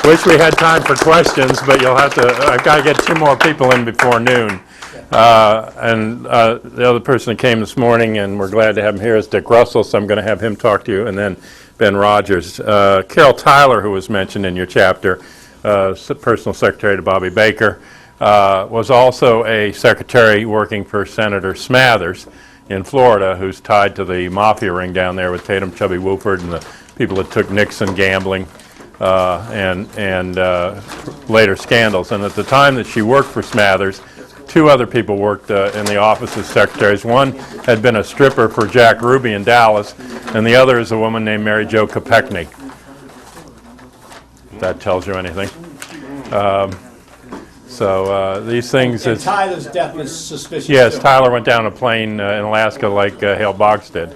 Wish we had time for questions, but you'll have to, I've got to get 2 more people in before noon. The other person that came this morning, and we're glad to have him here, is Dick Russell, so I'm going to have him talk to you, and then Ben Rogers. Carol Tyler, who was mentioned in your chapter, personal secretary to Bobby Baker, was also a secretary working for Senator Smathers in Florida, who's tied to the mafia ring down there with Tatum Chubby Wooford and the people that took Nixon gambling and later scandals. And at the time that she worked for Smathers, 2 other people worked in the office as secretaries. One had been a stripper for Jack Ruby in Dallas, and the other is a woman named Mary Jo Kopechne. If that tells you anything. These things... And Tyler's death was suspicious. Yes, too. Tyler went down a plane in Alaska like Hale Boggs did.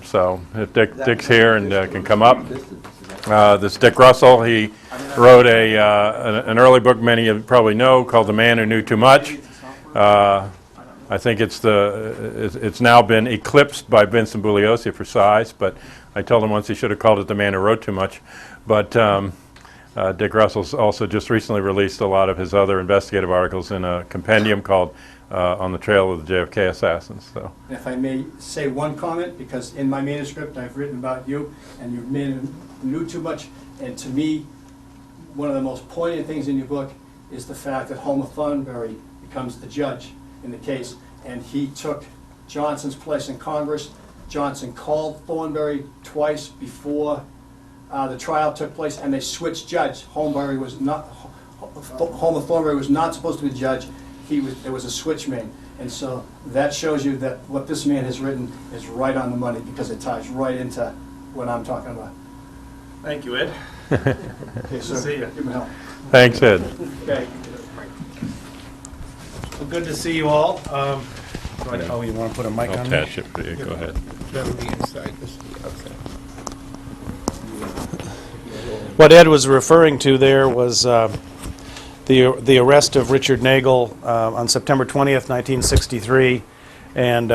So if Dick's here and can come up. This is Dick Russell. He wrote an early book many of you probably know called The Man Who Knew Too Much. I think it's now been eclipsed by Vincent Bugliosi for size, but I told him once he should have called it The Man Who Wrote Too Much. But Dick Russell's also just recently released a lot of his other investigative articles in a compendium called On the Trail of the JFK Assassins. So. If I may say one comment, because in my manuscript I've written about you, and your man who knew too much, and to me, one of the most poignant things in your book is the fact that Homer Thornberry becomes the judge in the case, and he took Johnson's place in Congress. Johnson called Thornberry twice before the trial took place, and they switched judge. Homer Thornberry was not supposed to be the judge. There was a switch made. And so that shows you that what this man has written is right on the money, because it ties right into what I'm talking about. Thank you, Ed. Okay, so see you. give me help. Thanks, Ed. Okay. Well, good to see you all. Oh, you want to put a mic I'll on me? attach it for you. Go ahead. That'll be inside, this will be outside. What Ed was referring to there was the arrest of Richard Nagel on September 20th, 1963, and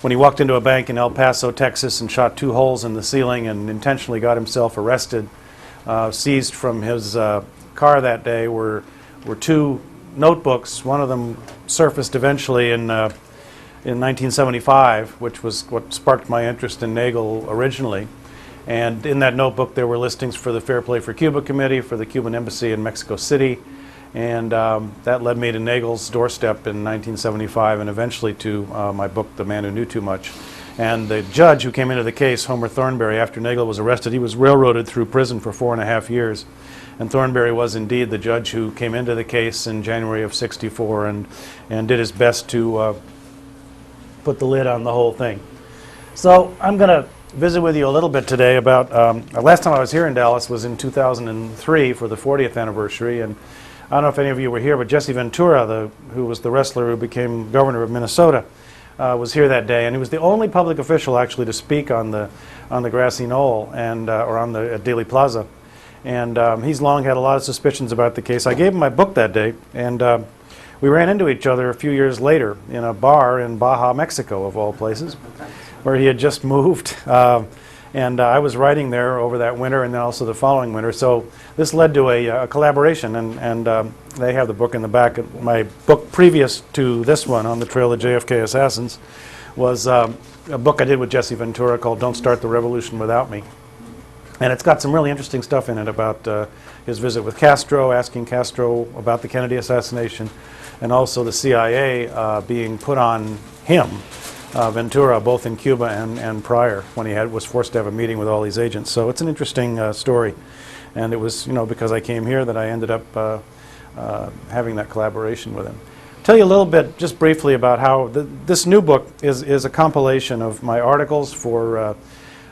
when he walked into a bank in El Paso, Texas, and shot 2 holes in the ceiling and intentionally got himself arrested. Seized from his car that day were 2 notebooks. One of them surfaced eventually in 1975, which was what sparked my interest in Nagel originally. And in that notebook there were listings for the Fair Play for Cuba Committee, for the Cuban Embassy in Mexico City, and that led me to Nagel's doorstep in 1975 and eventually to my book, The Man Who Knew Too Much. And the judge who came into the case, Homer Thornberry, after Nagel was arrested, he was railroaded through prison for 4.5 years. And Thornberry was indeed the judge who came into the case in January of '64 and did his best to put the lid on the whole thing. So I'm going to visit with you a little bit today about, last time I was here in Dallas was in 2003 for the 40th anniversary, and I don't know if any of you were here, but Jesse Ventura, who was the wrestler who became governor of Minnesota, was here that day, and he was the only public official actually to speak on the grassy knoll and or on the at Dealey Plaza, and he's long had a lot of suspicions about the case. I gave him my book that day, and we ran into each other a few years later in a bar in Baja, Mexico, of all places, where he had just moved, and I was writing there over that winter and then also the following winter. So this led to a collaboration, and they have the book in the back. My book previous to this one, On the Trail of JFK Assassins, was a book I did with Jesse Ventura called Don't Start the Revolution Without Me. And it's got some really interesting stuff in it about his visit with Castro, asking Castro about the Kennedy assassination, and also the CIA being put on him, Ventura, both in Cuba and prior, when he was forced to have a meeting with all these agents. So it's an interesting story, and it was because I came here that I ended up having that collaboration with him. Tell you a little bit, just briefly, about how this new book is a compilation of my articles for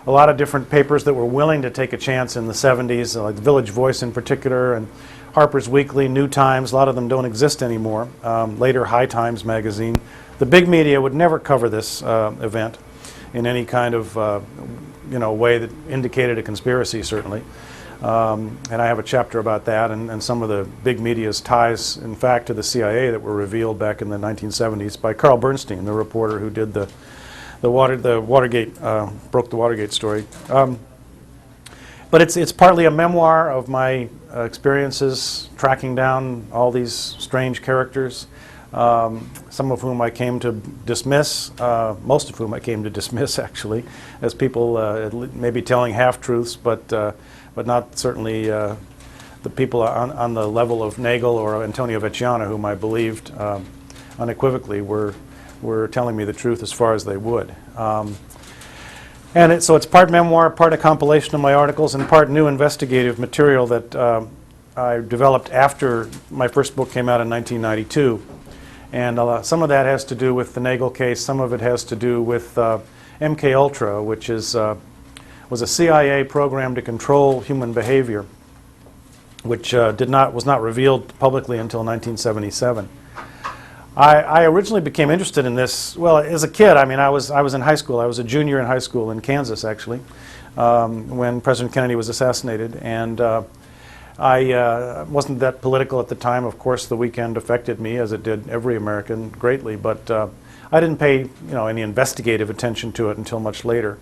a lot of different papers that were willing to take a chance in the 70s, like the Village Voice in particular, and Harper's Weekly, New Times. A lot of them don't exist anymore. Later, High Times magazine. The big media would never cover this event in any kind of way that indicated a conspiracy, certainly. And I have a chapter about that and some of the big media's ties, in fact, to the CIA that were revealed back in the 1970s by Carl Bernstein, the reporter who did the Watergate, broke the Watergate story. But it's partly a memoir of my experiences tracking down all these strange characters, some of whom I came to dismiss, most of whom I came to dismiss actually, as people maybe telling half-truths, but not certainly the people on the level of Nagel or Antonio Vecchiana, whom I believed unequivocally were telling me the truth as far as they would. So it's part memoir, part a compilation of my articles, and part new investigative material that I developed after my first book came out in 1992. And some of that has to do with the Nagel case. Some of it has to do with MK Ultra, which was a CIA program to control human behavior, which was not revealed publicly until 1977. I originally became interested in this, well, as a kid. I mean, I was in high school. I was a junior in high school in Kansas, actually, when President Kennedy was assassinated. And I wasn't that political at the time. Of course, the weekend affected me, as it did every American, greatly. But I didn't pay, any investigative attention to it until much later.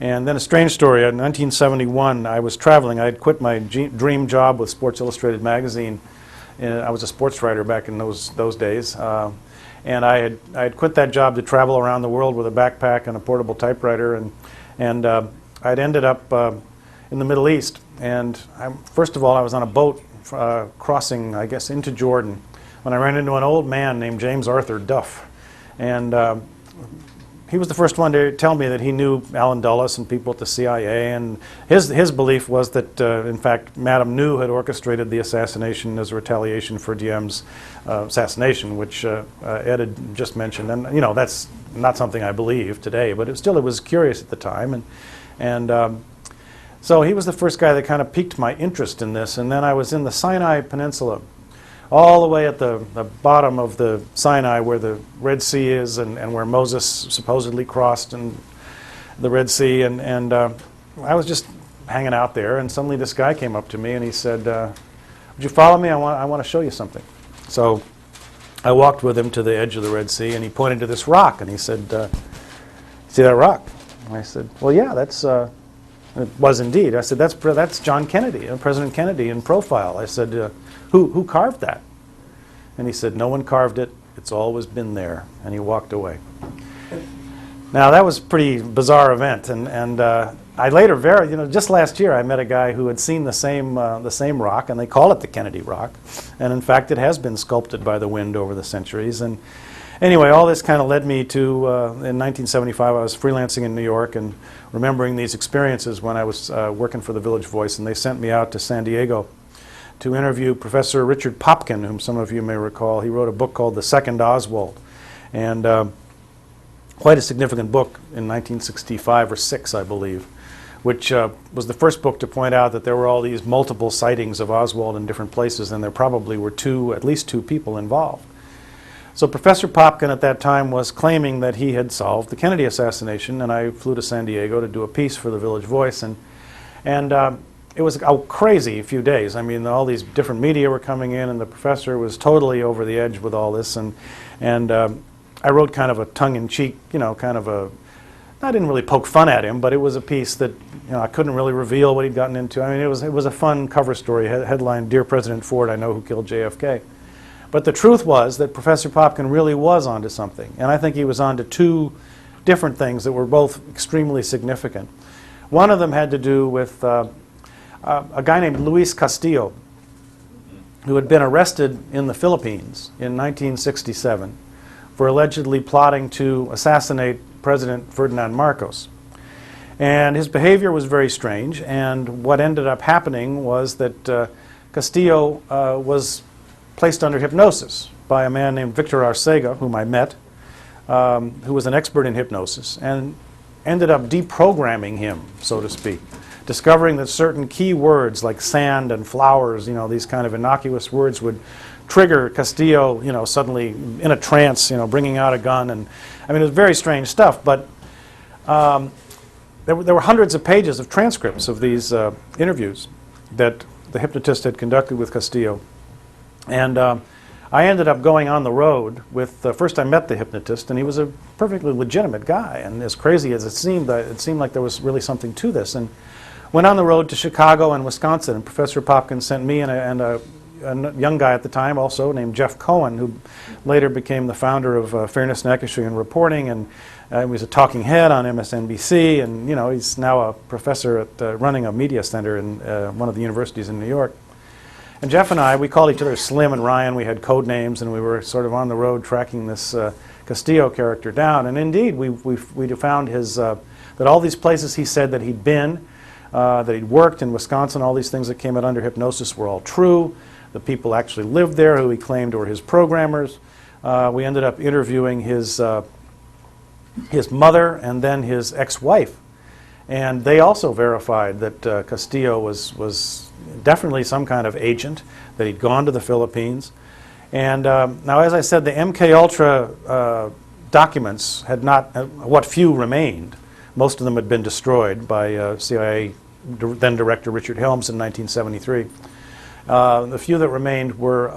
And then a strange story. In 1971, I was traveling. I had quit my dream job with Sports Illustrated magazine. I was a sports writer back in those days, and I had quit that job to travel around the world with a backpack and a portable typewriter, and I'd ended up in the Middle East. And first of all, I was on a boat crossing, I guess, into Jordan, when I ran into an old man named James Arthur Duff, and he was the first one to tell me that he knew Allen Dulles and people at the CIA, and his belief was that, in fact, Madame New had orchestrated the assassination as a retaliation for Diem's assassination, which Ed had just mentioned. And, that's not something I believe today, but it was curious at the time. And so he was the first guy that kind of piqued my interest in this. And then I was in the Sinai Peninsula, all the way at the bottom of the Sinai where the Red Sea is, and where Moses supposedly crossed in the Red Sea. And I was just hanging out there, and suddenly this guy came up to me and he said, would you follow me? I want to show you something. So I walked with him to the edge of the Red Sea, and he pointed to this rock, and he said, see that rock? And I said, well, yeah, that's... it was indeed. I said, that's John Kennedy, President Kennedy in profile. I said, who carved that? And he said, no one carved it. It's always been there. And he walked away. Now, that was a pretty bizarre event. And I later, just last year, I met a guy who had seen the same rock, and they call it the Kennedy Rock. And in fact, it has been sculpted by the wind over the centuries. And anyway, all this kind of led me to, in 1975, I was freelancing in New York and remembering these experiences when I was working for the Village Voice, and they sent me out to San Diego to interview Professor Richard Popkin, whom some of you may recall. He wrote a book called The Second Oswald, and quite a significant book in 1965 or 6, I believe, which was the first book to point out that there were all these multiple sightings of Oswald in different places, and there probably were at least two people involved. So Professor Popkin at that time was claiming that he had solved the Kennedy assassination, and I flew to San Diego to do a piece for the Village Voice, and it was a crazy few days. I mean, all these different media were coming in, and the professor was totally over the edge with all this, and I wrote kind of a tongue-in-cheek, I didn't really poke fun at him, but it was a piece that I couldn't really reveal what he'd gotten into. I mean, it was a fun cover story, headline, Dear President Ford, I Know Who Killed JFK. But the truth was that Professor Popkin really was onto something, and I think he was onto two different things that were both extremely significant. One of them had to do with a guy named Luis Castillo, who had been arrested in the Philippines in 1967 for allegedly plotting to assassinate President Ferdinand Marcos. And his behavior was very strange, and what ended up happening was that Castillo was placed under hypnosis by a man named Victor Arcega, whom I met, who was an expert in hypnosis, and ended up deprogramming him, so to speak, discovering that certain key words like sand and flowers, these kind of innocuous words would trigger Castillo, suddenly in a trance, bringing out a gun. And I mean, it was very strange stuff, but there were hundreds of pages of transcripts of these interviews that the hypnotist had conducted with Castillo. And I ended up going on the road with, first I met the hypnotist, and he was a perfectly legitimate guy, and as crazy as it seemed like there was really something to this. And went on the road to Chicago and Wisconsin, and Professor Popkins sent me and a young guy at the time also named Jeff Cohen, who later became the founder of Fairness and Accuracy in Reporting, and he was a talking head on MSNBC, and you know, he's now a professor at running a media center in one of the universities in New York. And Jeff and I, we called each other Slim and Ryan. We had code names, and we were sort of on the road tracking this Castillo character down. And indeed, we found his that all these places he said that he'd been, that he'd worked in Wisconsin, all these things that came out under hypnosis were all true. The people actually lived there who he claimed were his programmers. We ended up interviewing his mother and then his ex-wife. And they also verified that Castillo was definitely some kind of agent, that he'd gone to the Philippines. And now, as I said, the MKUltra documents had not, what few remained, most of them had been destroyed by CIA then Director Richard Helms in 1973. The few that remained were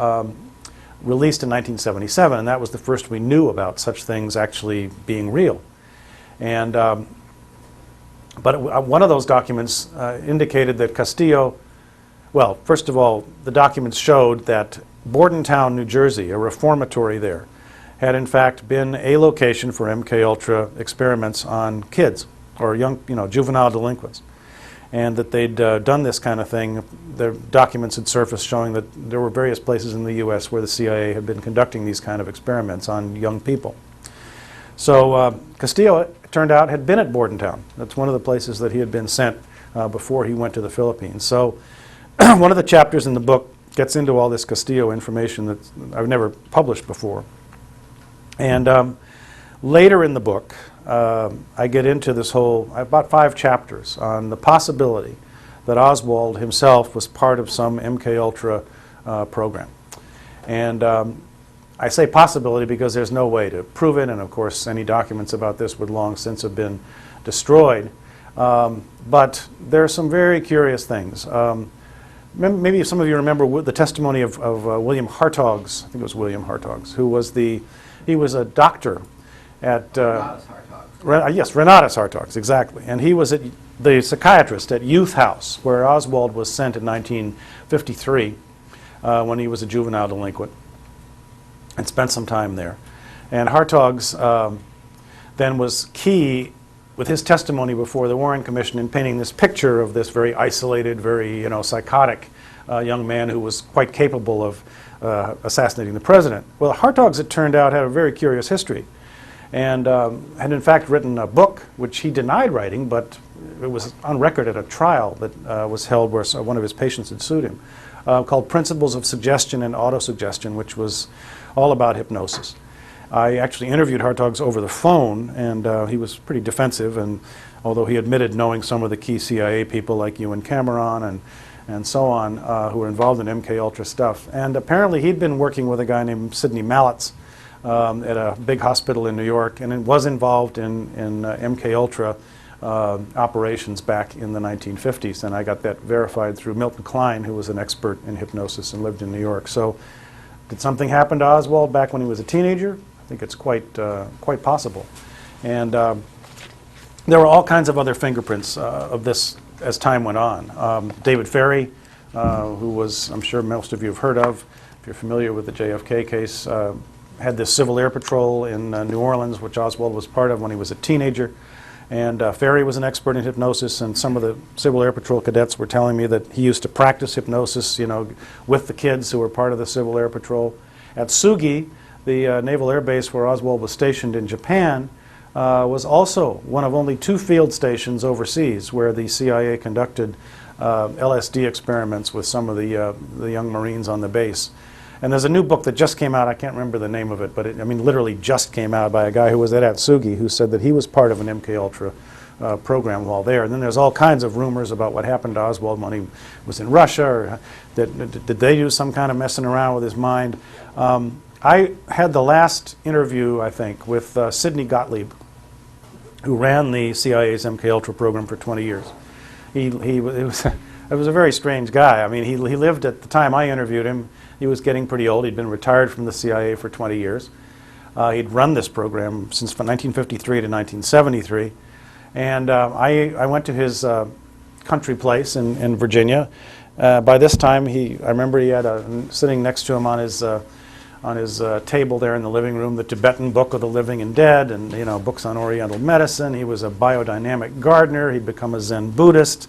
released in 1977, and that was the first we knew about such things actually being real. And but one of those documents indicated that Castillo, well, first of all, the documents showed that Bordentown, New Jersey, a reformatory there, had in fact been a location for MKUltra experiments on kids or young, juvenile delinquents, and that they'd done this kind of thing. The documents had surfaced showing that there were various places in the U.S. where the CIA had been conducting these kind of experiments on young people. So Castillo, it turned out, had been at Bordentown. That's one of the places that he had been sent before he went to the Philippines. So one of the chapters in the book gets into all this Castillo information that I've never published before. And later in the book, I get into this whole, about 5 chapters on the possibility that Oswald himself was part of some MKUltra program. And I say possibility because there's no way to prove it, and of course any documents about this would long since have been destroyed. But there are some very curious things. Maybe some of you remember the testimony of William Hartogs, I think it was William Hartogs, who was he was a doctor at Renatus Hartogs, exactly. And he was the psychiatrist at Youth House, where Oswald was sent in 1953 when he was a juvenile delinquent, and spent some time there. And Hartogs then was key with his testimony before the Warren Commission in painting this picture of this very isolated, very psychotic young man who was quite capable of assassinating the president. Well, Hartogs, it turned out, had a very curious history, and had in fact written a book which he denied writing, but it was on record at a trial that was held where one of his patients had sued him, called Principles of Suggestion and Autosuggestion, which was all about hypnosis. I actually interviewed Hartogs over the phone, and he was pretty defensive, and although he admitted knowing some of the key CIA people like Ewan Cameron and so on who were involved in MKUltra stuff. And apparently he'd been working with a guy named Sidney Mallitz at a big hospital in New York, and it was involved in MKUltra operations back in the 1950s, and I got that verified through Milton Klein, who was an expert in hypnosis and lived in New York. So did something happen to Oswald back when he was a teenager? I think it's quite possible. And there were all kinds of other fingerprints of this as time went on. David Ferry, who was, I'm sure most of you have heard of, if you're familiar with the JFK case, had this Civil Air Patrol in New Orleans, which Oswald was part of when he was a teenager. And Ferry was an expert in hypnosis, and some of the Civil Air Patrol cadets were telling me that he used to practice hypnosis, with the kids who were part of the Civil Air Patrol. At Sugi, the Naval Air Base where Oswald was stationed in Japan, was also one of only 2 field stations overseas where the CIA conducted LSD experiments with some of the young Marines on the base. And there's a new book that just came out, I can't remember the name of it, but it literally just came out by a guy who was at Atsugi, who said that he was part of an MKUltra program while there. And then there's all kinds of rumors about what happened to Oswald when he was in Russia, or did they do some kind of messing around with his mind. I had the last interview, I think, with Sidney Gottlieb, who ran the CIA's MKUltra program for 20 years. It was a very strange guy. I mean, he lived at the time I interviewed him. He was getting pretty old. He'd been retired from the CIA for 20 years. He'd run this program since 1953 to 1973. And I went to his country place in Virginia. By this time, I remember he had sitting next to him on his table there in the living room, the Tibetan Book of the Living and Dead, and books on Oriental medicine. He was a biodynamic gardener. He'd become a Zen Buddhist.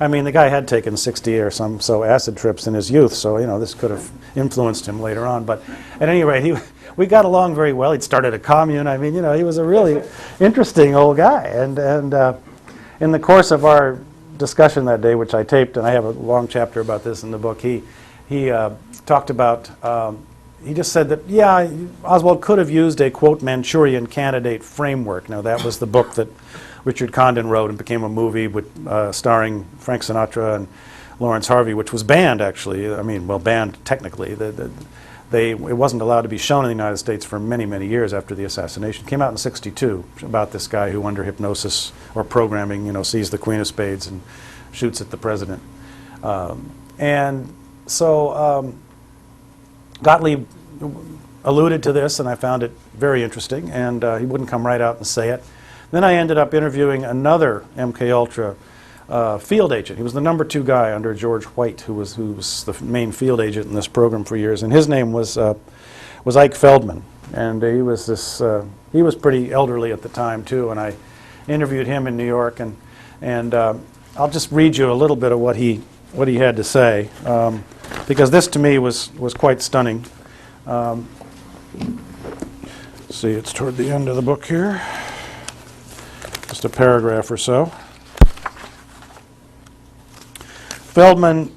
I mean, the guy had taken 60 or so acid trips in his youth, so this could have influenced him later on. But at any rate, we got along very well. He'd started a commune. I mean, he was a really interesting old guy. And in the course of our discussion that day, which I taped, and I have a long chapter about this in the book, he talked about. He just said that, yeah, Oswald could have used a, quote, Manchurian Candidate framework. Now, that was the book that Richard Condon wrote and became a movie with, starring Frank Sinatra and Lawrence Harvey, which was banned, actually. I mean, well, banned technically. It wasn't allowed to be shown in the United States for many, many years after the assassination. It came out in '62 about this guy who, under hypnosis or programming, sees the Queen of Spades and shoots at the president. And so Gottlieb alluded to this, and I found it very interesting, and he wouldn't come right out and say it. Then I ended up interviewing another MKUltra field agent. He was the number 2 guy under George White, who was the main field agent in this program for years, and his name was Ike Feldman, and he was pretty elderly at the time too. And I interviewed him in New York, and I'll just read you a little bit of what he had to say, because this to me was quite stunning. See, it's toward the end of the book here. Just a paragraph or so. Feldman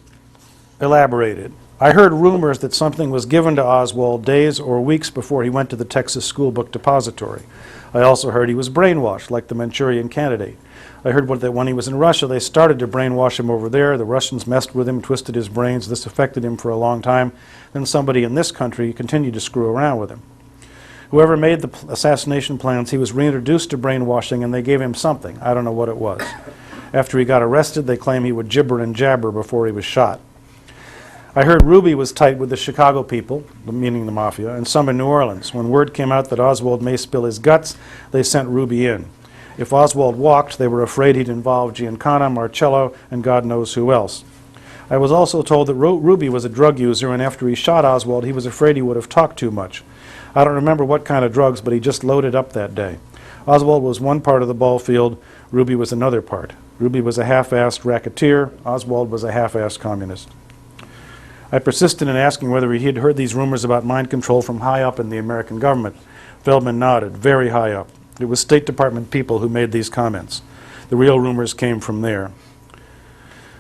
elaborated. I heard rumors that something was given to Oswald days or weeks before he went to the Texas School Book Depository. I also heard he was brainwashed, like the Manchurian Candidate. I heard that when he was in Russia, they started to brainwash him over there. The Russians messed with him, twisted his brains. This affected him for a long time. Then somebody in this country continued to screw around with him. Whoever made the assassination plans, he was reintroduced to brainwashing, and they gave him something. I don't know what it was. After he got arrested, they claim he would gibber and jabber before he was shot. I heard Ruby was tight with the Chicago people, meaning the mafia, and some in New Orleans. When word came out that Oswald may spill his guts, they sent Ruby in. If Oswald walked, they were afraid he'd involve Giancana, Marcello, and God knows who else. I was also told that Ruby was a drug user, and after he shot Oswald, he was afraid he would have talked too much. I don't remember what kind of drugs, but he just loaded up that day. Oswald was one part of the ball field, Ruby was another part. Ruby was a half-assed racketeer, Oswald was a half-assed communist. I persisted in asking whether he had heard these rumors about mind control from high up in the American government. Feldman nodded, very high up. It was State Department people who made these comments. The real rumors came from there.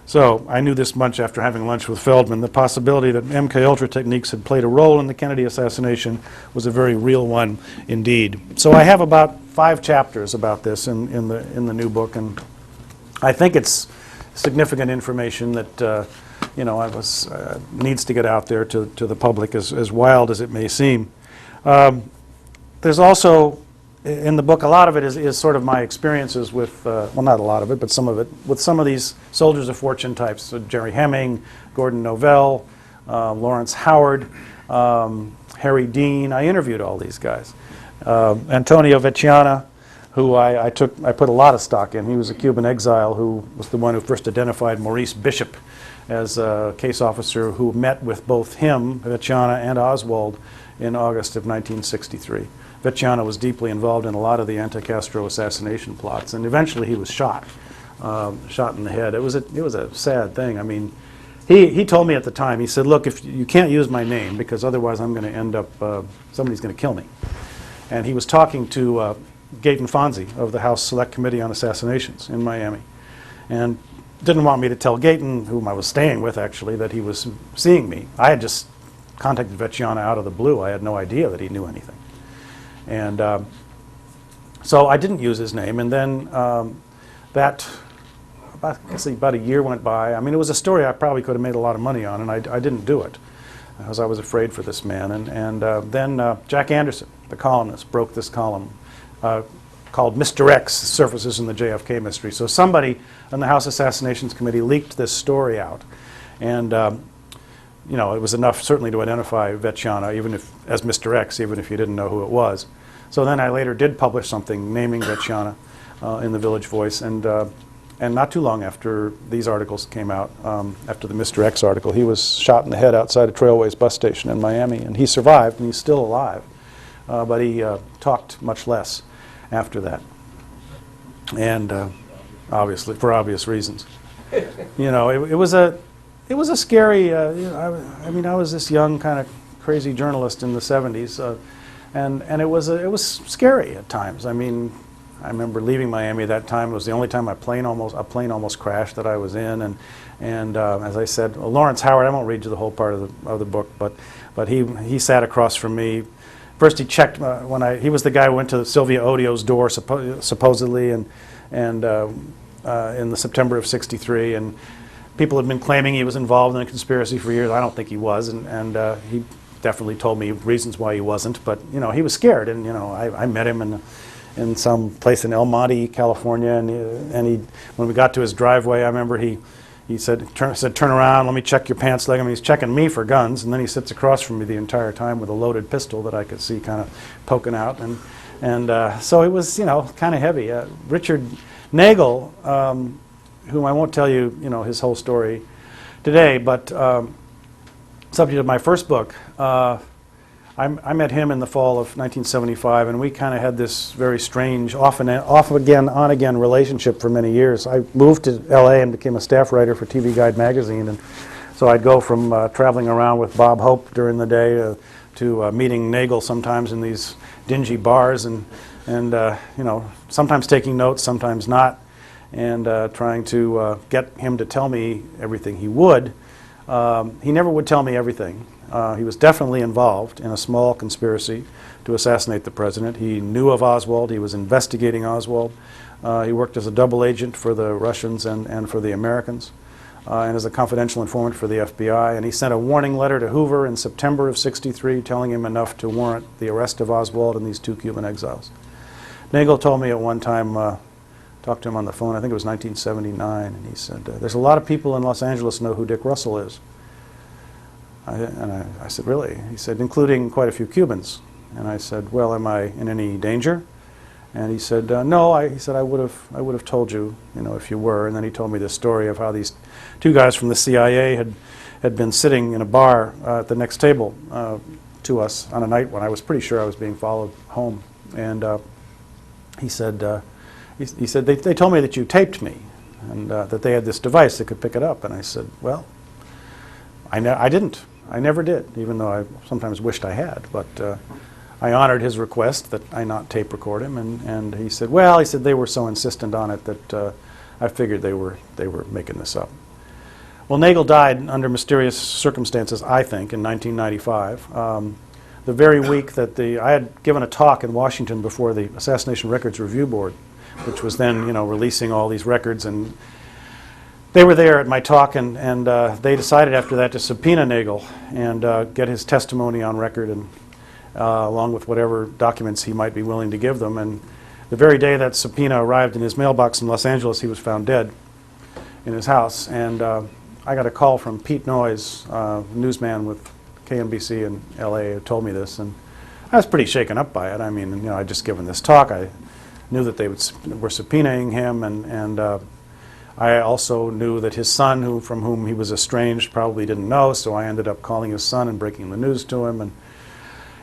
So I knew this much after having lunch with Feldman. The possibility that MKUltra techniques had played a role in the Kennedy assassination was a very real one indeed. So I have about 5 chapters about this in the new book, and I think it's significant information that needs to get out there to the public, as wild as it may seem. There's also in the book, a lot of it is sort of my experiences with, well, not a lot of it, but some of it, with some of these soldiers of fortune types. So Jerry Hemming, Gordon Novell, Lawrence Howard, Harry Dean. I interviewed all these guys. Antonio Vecchiana, who I put a lot of stock in. He was a Cuban exile who was the one who first identified Maurice Bishop as a case officer who met with both him, Vecchiana, and Oswald in August of 1963. Vecchiana was deeply involved in a lot of the anti-Castro assassination plots, and eventually he was shot in the head. It was a sad thing. I mean, he told me at the time, he said, look, if you can't use my name, because otherwise I'm going to end up, somebody's going to kill me. And he was talking to Gaten Fonzi of the House Select Committee on Assassinations in Miami, and didn't want me to tell Gaten, whom I was staying with actually, that he was seeing me. I had just contacted Vecchiana out of the blue. I had no idea that he knew anything. And so I didn't use his name, and then about a year went by. I mean, it was a story I probably could have made a lot of money on, and I didn't do it because I was afraid for this man. And then Jack Anderson, the columnist, broke this column called Mr. X Surfaces in the JFK Mystery. So somebody on the House Assassinations Committee leaked this story out, and it was enough certainly to identify Vecchiana, even if as Mr. X, even if you didn't know who it was. So then I later did publish something naming Vecchiana in the Village Voice, and and not too long after these articles came out, after the Mr. X article, he was shot in the head outside a Trailways bus station in Miami, and he survived, and he's still alive. But he talked much less after that, and obviously for obvious reasons. You know, it was a scary. You know, I mean, I was this young kind of crazy journalist in the '70s, and it was scary at times. I mean, I remember leaving Miami at that time. It was the only time a plane almost crashed that I was in, and as I said, Lawrence Howard. I won't read you the whole part of the book, but he sat across from me. First, he checked he was the guy who went to Sylvia Odio's door supposedly, and in the September of '63, and people had been claiming he was involved in a conspiracy for years. I don't think he was, and he definitely told me reasons why he wasn't. But you know, he was scared, and you know, I met him in some place in El Monte, California, and he when we got to his driveway, I remember he said, turn around, let me check your pants leg. I mean, he's checking me for guns, and then he sits across from me the entire time with a loaded pistol that I could see kind of poking out, and so it was, you know, kind of heavy. Richard Nagel, whom I won't tell you, you know, his whole story today, but subject of my first book, I met him in the fall of 1975, and we kind of had this very strange, off again, on again relationship for many years. I moved to L.A. and became a staff writer for TV Guide magazine, and so I'd go from traveling around with Bob Hope during the day to meeting Nagel sometimes in these dingy bars, and you know, sometimes taking notes, sometimes not, and trying to get him to tell me everything he would. He never would tell me everything. He was definitely involved in a small conspiracy to assassinate the president. He knew of Oswald. He was investigating Oswald. He worked as a double agent for the Russians and for the Americans, and as a confidential informant for the FBI. And he sent a warning letter to Hoover in September of '63 telling him enough to warrant the arrest of Oswald and these two Cuban exiles. Nagel told me at one time, talked to him on the phone, I think it was 1979, and he said, there's a lot of people in Los Angeles know who Dick Russell is. I said, really? He said, including quite a few Cubans. And I said, well, am I in any danger? And he said, no. He said, I would have told you, you know, if you were. And then he told me this story of how these two guys from the CIA had been sitting in a bar at the next table to us on a night when I was pretty sure I was being followed home. And he said, they told me that you taped me, and that they had this device that could pick it up. And I said, well, I didn't. I never did, even though I sometimes wished I had. But I honored his request that I not tape record him, and he said, well, he said they were so insistent on it that I figured they were making this up. Well, Nagel died under mysterious circumstances, I think, in 1995. The very week that I had given a talk in Washington before the Assassination Records Review Board, which was then, you know, releasing all these records, and they were there at my talk, and they decided after that to subpoena Nagel and get his testimony on record, and along with whatever documents he might be willing to give them. And the very day that subpoena arrived in his mailbox in Los Angeles, he was found dead in his house. And I got a call from Pete Noyes, newsman with KMBC in LA, who told me this, and I was pretty shaken up by it. I mean, you know, I'd just given this talk. I knew that they were subpoenaing him, and I also knew that his son, from whom he was estranged, probably didn't know, so I ended up calling his son and breaking the news to him. And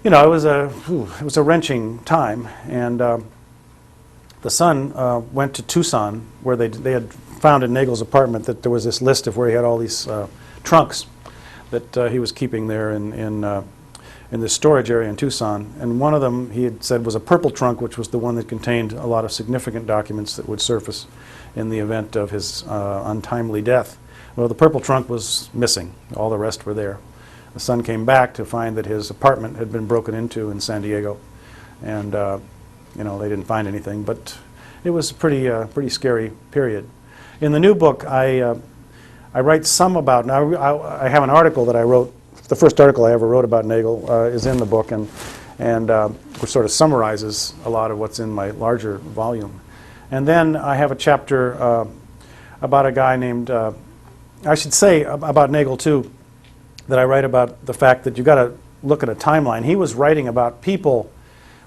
you know, it was a wrenching time. And the son went to Tucson, where they had found in Nagel's apartment that there was this list of where he had all these trunks that he was keeping there in this storage area in Tucson. And one of them, he had said, was a purple trunk, which was the one that contained a lot of significant documents that would surface in the event of his untimely death. Well, the purple trunk was missing. All the rest were there. The son came back to find that his apartment had been broken into in San Diego, and you know, they didn't find anything. But it was a pretty scary period. In the new book, I write some about. Now, I have an article that I wrote. The first article I ever wrote about Nagel is in the book, and which sort of summarizes a lot of what's in my larger volume. And then I have a chapter about a guy named, I should say about Nagel too, that I write about the fact that you've got to look at a timeline. He was writing about people,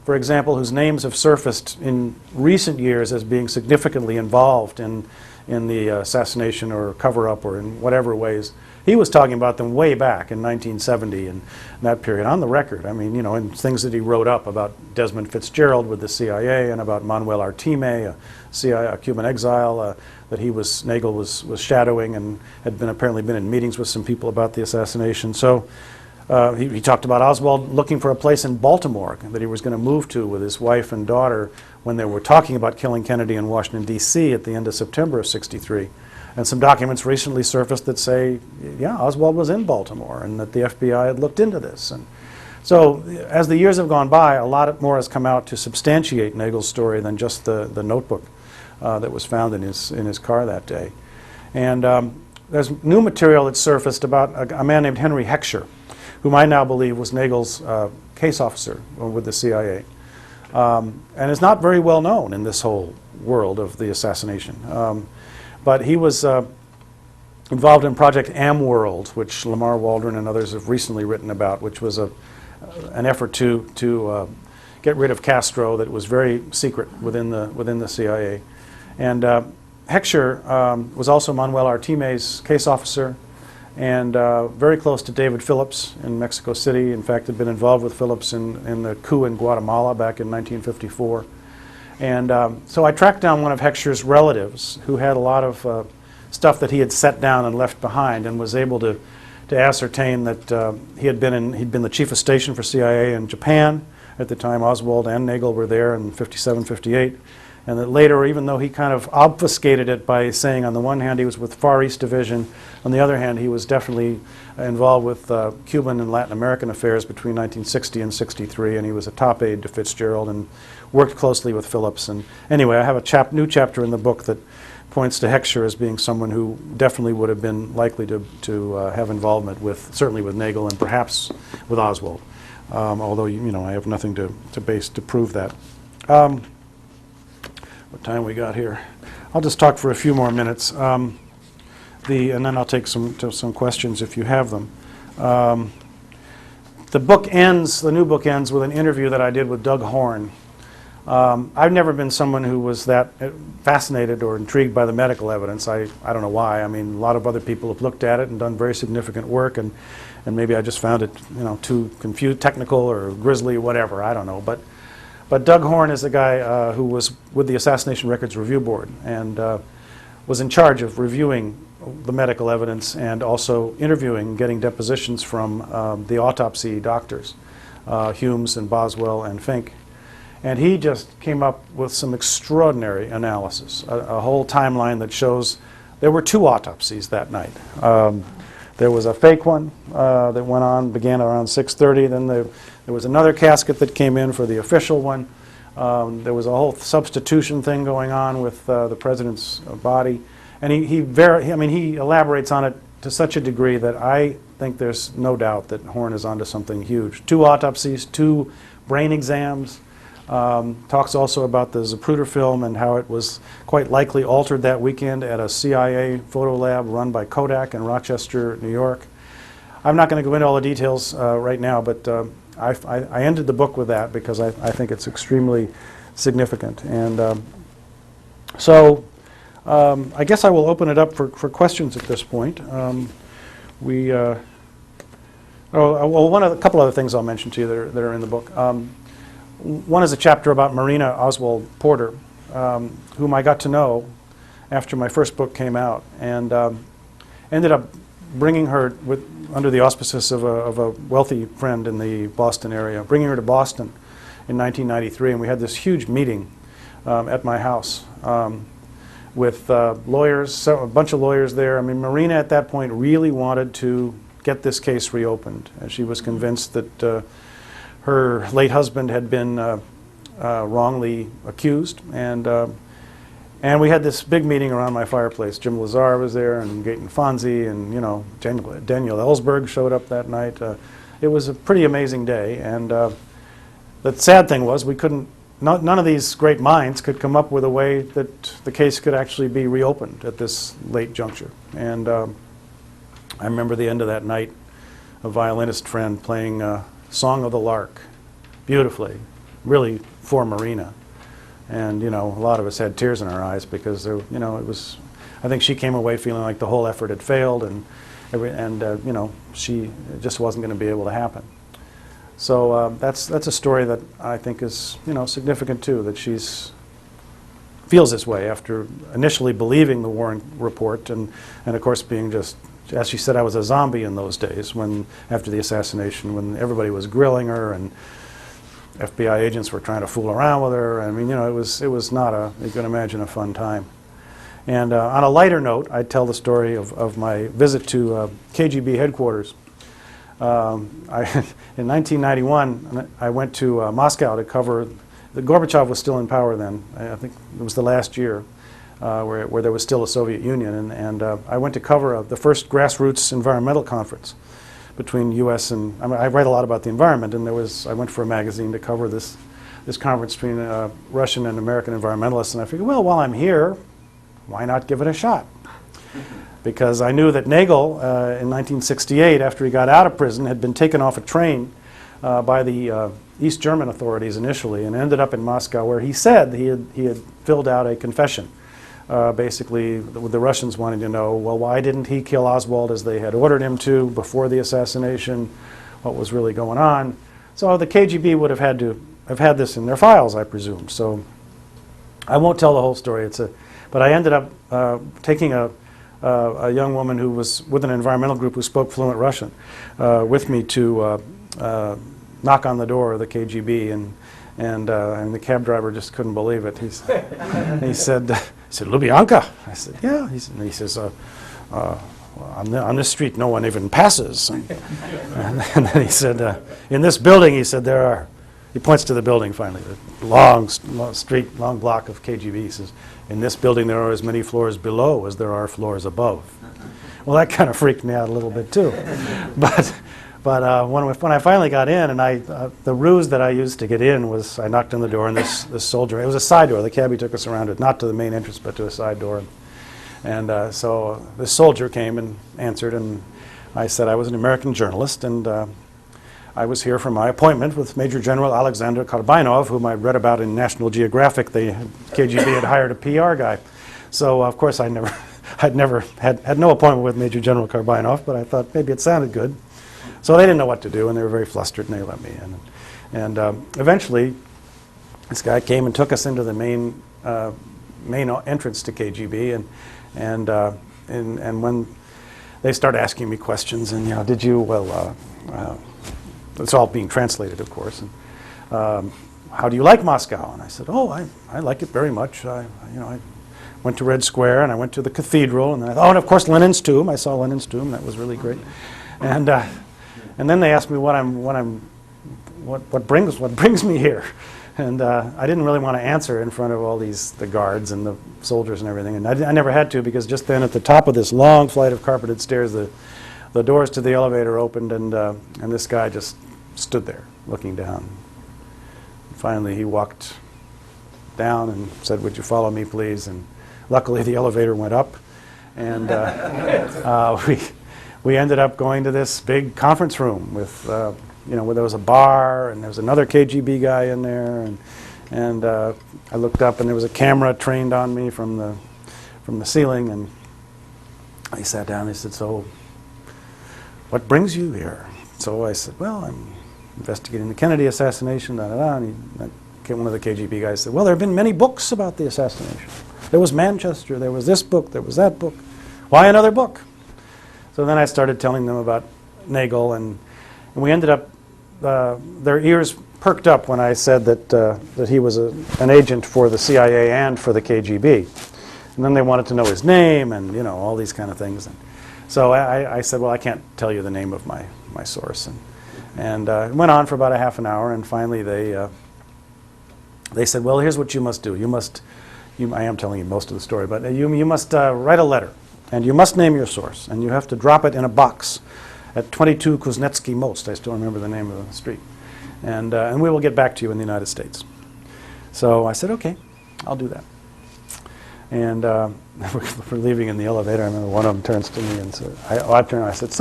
for example, whose names have surfaced in recent years as being significantly involved in in the assassination or cover-up or in whatever ways. He was talking about them way back in 1970 and that period, on the record. I mean, you know, and things that he wrote up about Desmond Fitzgerald with the CIA and about Manuel Artime, a Cuban exile that Nagel was shadowing and had apparently been in meetings with some people about the assassination. So he talked about Oswald looking for a place in Baltimore that he was going to move to with his wife and daughter when they were talking about killing Kennedy in Washington, D.C. at the end of September of '63. And some documents recently surfaced that say, yeah, Oswald was in Baltimore and that the FBI had looked into this. And so as the years have gone by, a lot more has come out to substantiate Nagel's story than just the notebook that was found in his car that day. And there's new material that surfaced about a man named Henry Heckscher, whom I now believe was Nagel's case officer with the CIA. And is not very well known in this whole world of the assassination. But he was involved in Project Amworld, which Lamar Waldron and others have recently written about, which was an effort to get rid of Castro that was very secret within the CIA. And Heckscher was also Manuel Artime's case officer and very close to David Phillips in Mexico City. In fact, had been involved with Phillips in the coup in Guatemala back in 1954. And so I tracked down one of Heckscher's relatives who had a lot of stuff that he had set down and left behind, and was able to ascertain that he'd been the chief of station for CIA in Japan at the time Oswald and Nagel were there in '57, '58. And that later, even though he kind of obfuscated it by saying on the one hand he was with Far East Division, on the other hand he was definitely involved with Cuban and Latin American affairs between 1960 and '63, and he was a top aide to Fitzgerald and worked closely with Phillips. And anyway, I have a new chapter in the book that points to Heckscher as being someone who definitely would have been likely to have involvement with, certainly with Nagel and perhaps with Oswald, although I have nothing to prove that. What time we got here? I'll just talk for a few more minutes, and then I'll take some questions if you have them. The new book ends with an interview that I did with Doug Horn. I've never been someone who was that fascinated or intrigued by the medical evidence. I don't know why. I mean, a lot of other people have looked at it and done very significant work, and maybe I just found it too confused, technical or grisly, whatever. I don't know. But Doug Horn is a guy who was with the Assassination Records Review Board and was in charge of reviewing the medical evidence and also interviewing, getting depositions from the autopsy doctors, Humes and Boswell and Fink. And he just came up with some extraordinary analysis, a whole timeline that shows there were 2 autopsies that night. There was a fake one that began around 6:30. Then there was another casket that came in for the official one. There was a whole substitution thing going on with the president's body. And he elaborates on it to such a degree that I think there's no doubt that Horn is onto something huge. 2 autopsies, 2 brain exams. Talks also about the Zapruder film and how it was quite likely altered that weekend at a CIA photo lab run by Kodak in Rochester, New York. I'm not going to go into all the details right now, but I ended the book with that because I think it's extremely significant. And so I guess I will open it up for questions at this point. A couple other things I'll mention to you that are in the book. One is a chapter about Marina Oswald Porter, whom I got to know after my first book came out, and ended up bringing her under the auspices of a wealthy friend in the Boston area, bringing her to Boston in 1993, and we had this huge meeting at my house with lawyers, a bunch of lawyers there. I mean, Marina at that point really wanted to get this case reopened, and she was convinced that her late husband had been wrongly accused, and we had this big meeting around my fireplace. Jim Lazar was there, and Gaten Fonzie, and Daniel Ellsberg showed up that night. It was a pretty amazing day, and the sad thing was none of these great minds could come up with a way that the case could actually be reopened at this late juncture. And I remember the end of that night, a violinist friend playing Song of the Lark, beautifully, really for Marina, and a lot of us had tears in our eyes because it was. I think she came away feeling like the whole effort had failed, and you know, she it just wasn't going to be able to happen. So that's a story that I think is, you know, significant too, that she's feels this way after initially believing the Warren report, and of course being just, as she said, I was a zombie in those days when, after the assassination, when everybody was grilling her and FBI agents were trying to fool around with her. I mean, you know, it was not a, you can imagine, a fun time. And on a lighter note, I tell the story of my visit to KGB headquarters. In 1991, I went to Moscow to cover. Gorbachev was still in power then. I think it was the last year where there was still a Soviet Union, and I went to cover the first grassroots environmental conference between U.S. and, I mean, I write a lot about the environment, and I went for a magazine to cover this conference between Russian and American environmentalists, and I figured, well, while I'm here, why not give it a shot? Because I knew that Nagel, in 1968, after he got out of prison, had been taken off a train by the East German authorities initially, and ended up in Moscow, where he said he had filled out a confession. Basically, the Russians wanting to know, well, why didn't he kill Oswald as they had ordered him to before the assassination? What was really going on? So the KGB would have had to have had this in their files, I presume. So I won't tell the whole story. But I ended up taking a young woman who was with an environmental group who spoke fluent Russian with me to knock on the door of the KGB, and the cab driver just couldn't believe it. He said, "Lubyanka?" I said, "Yeah." He says, on this street no one even passes. And then he said, "In this building," he said, "there are," he points to the building finally, the long street, long block of KGB. He says, "In this building there are as many floors below as there are floors above." Well, that kind of freaked me out a little bit too. But when I finally got in, and the ruse that I used to get in was I knocked on the door, and this soldier, it was a side door, the cabbie took us around it, not to the main entrance but to a side door. And so this soldier came and answered, and I said I was an American journalist, and I was here for my appointment with Major General Alexander Karbynov, whom I read about in National Geographic. KGB had hired a PR guy. So of course I'd never had no appointment with Major General Karbynov, but I thought maybe it sounded good. So they didn't know what to do, and they were very flustered, and they let me in. And eventually, this guy came and took us into the main entrance to KGB, and when they started asking me questions, and did you? Well, it's all being translated, of course. And how do you like Moscow? And I said, oh, I like it very much. I went to Red Square, and I went to the cathedral, and and of course Lenin's tomb. I saw Lenin's tomb. That was really great. And then they asked me what brings me here, and I didn't really want to answer in front of all the guards and the soldiers and everything, and I never had to, because just then at the top of this long flight of carpeted stairs, the doors to the elevator opened, and this guy just stood there looking down. Finally, he walked down and said, "Would you follow me, please?" And luckily, the elevator went up, and we ended up going to this big conference room with, where there was a bar, and there was another KGB guy in there, and I looked up, and there was a camera trained on me from the ceiling, and I sat down. And he said, "So, what brings you here?" So I said, "Well, I'm investigating the Kennedy assassination." And one of the KGB guys said, "Well, there have been many books about the assassination. There was Manchester, there was this book, there was that book. Why another book?" So then I started telling them about Nagel, and we ended up, their ears perked up when I said that he was an agent for the CIA and for the KGB. And then they wanted to know his name and, all these kind of things. And so I said, well, I can't tell you the name of my source. And it went on for about a half an hour, and finally they said, well, here's what you must do. I am telling you most of the story, but you must write a letter. And you must name your source, and you have to drop it in a box at 22 Kuznetsky Most. I still remember the name of the street. And we will get back to you in the United States. So I said, okay, I'll do that. And we're leaving in the elevator. I remember one of them turns to me and said, I turned and I said,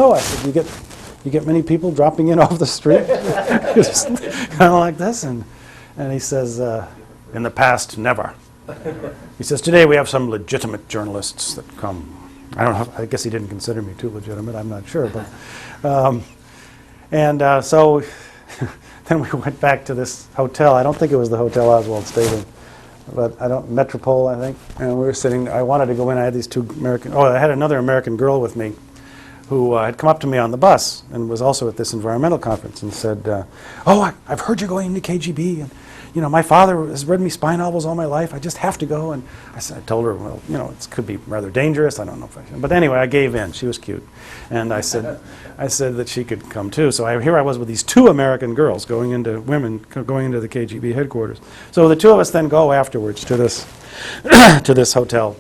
you get many people dropping in off the street? Just kind of like this. And he says, in the past, never. He says, today we have some legitimate journalists that come. I don't know, I guess he didn't consider me too legitimate, I'm not sure. But, so then we went back to this hotel. I don't think it was the Hotel Oswald stayed in, but Metropole, I think. And we were sitting, I wanted to go in, I had these two I had another American girl with me who had come up to me on the bus and was also at this environmental conference and said, I've heard you're going into KGB, and my father has read me spy novels all my life. I just have to go. And I told her, well, it could be rather dangerous. I don't know if I should. But anyway, I gave in. She was cute. And I said that she could come too. So here I was with these two American girls going into the KGB headquarters. So the two of us then go afterwards to this, to this hotel.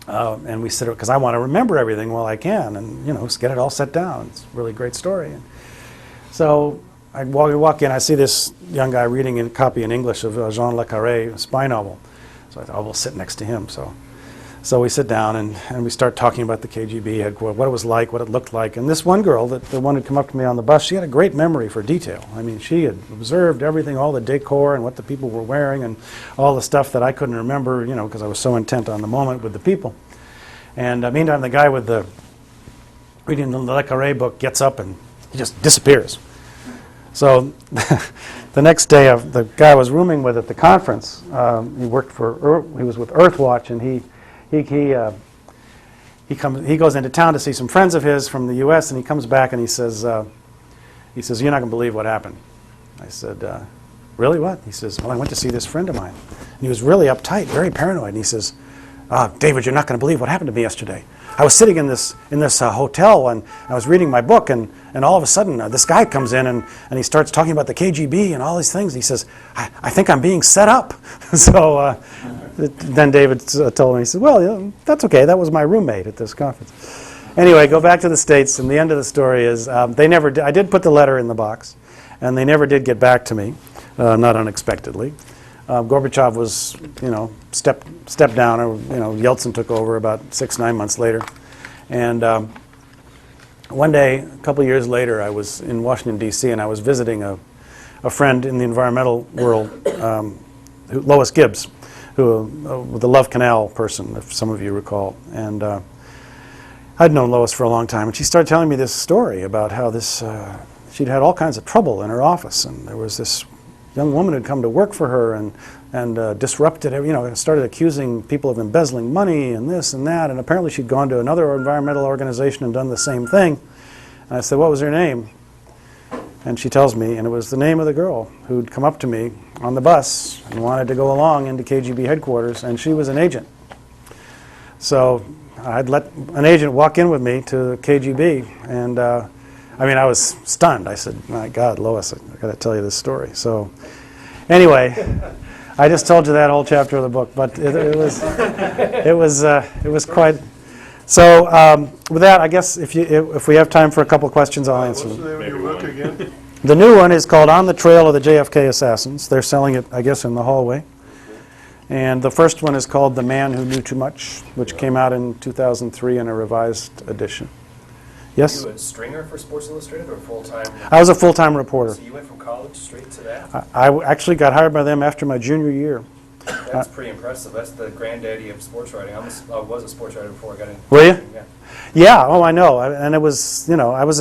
And we sit, because I want to remember everything while I can and, get it all set down. It's a really great story. And so we walk in, I see this young guy reading a copy in English of Jean Le Carré, a spy novel. So I thought, we'll sit next to him. So we sit down and we start talking about the KGB headquarters, what it was like, what it looked like. And this one girl, the one who'd come up to me on the bus, she had a great memory for detail. I mean, she had observed everything, all the decor and what the people were wearing and all the stuff that I couldn't remember, because I was so intent on the moment with the people. And meantime, the guy with the reading the Le Carré book gets up and he just disappears. So the next day, the guy I was rooming with at the conference, he was with Earthwatch, and he goes into town to see some friends of his from the U.S., and he comes back and he says, "You're not going to believe what happened." I said, "Really, what?" He says, "Well, I went to see this friend of mine." And he was really uptight, very paranoid, and he says, "David, you're not going to believe what happened to me yesterday. I was sitting in this hotel and I was reading my book, and all of a sudden this guy comes in and he starts talking about the KGB and all these things. He says, I think I'm being set up." So then David told me, he said, "Well, that's okay. That was my roommate at this conference." Anyway, go back to the States, and the end of the story is they never did. I did put the letter in the box, and they never did get back to me, not unexpectedly. Gorbachev was, stepped down, or Yeltsin took over about 6-9 months later, and one day, a couple of years later, I was in Washington D.C. and I was visiting a friend in the environmental world, Lois Gibbs, the Love Canal person, if some of you recall, and I'd known Lois for a long time, and she started telling me this story about how she'd had all kinds of trouble in her office, and there was this young woman had come to work for her and disrupted, started accusing people of embezzling money and this and that, and apparently she'd gone to another environmental organization and done the same thing. And I said, "What was her name?" And she tells me, and it was the name of the girl who'd come up to me on the bus and wanted to go along into KGB headquarters, and she was an agent. So I'd let an agent walk in with me to KGB, and I was stunned. I said, "My God, Lois, I got to tell you this story." So anyway, I just told you that whole chapter of the book, but it was quite. So with that, I guess if we have time for a couple of questions, I'll answer them. What's the name of your book again? The new one is called On the Trail of the JFK Assassins. They're selling it, I guess, in the hallway. And the first one is called The Man Who Knew Too Much, which came out in 2003 in a revised edition. Yes? Were you a stringer for Sports Illustrated or full-time? I was a full-time reporter. So you went from college straight to that? I actually got hired by them after my junior year. That's pretty impressive. That's the granddaddy of sports writing. I was a sports writer before I got into Were you? Yeah. Yeah, I know. And it was, I was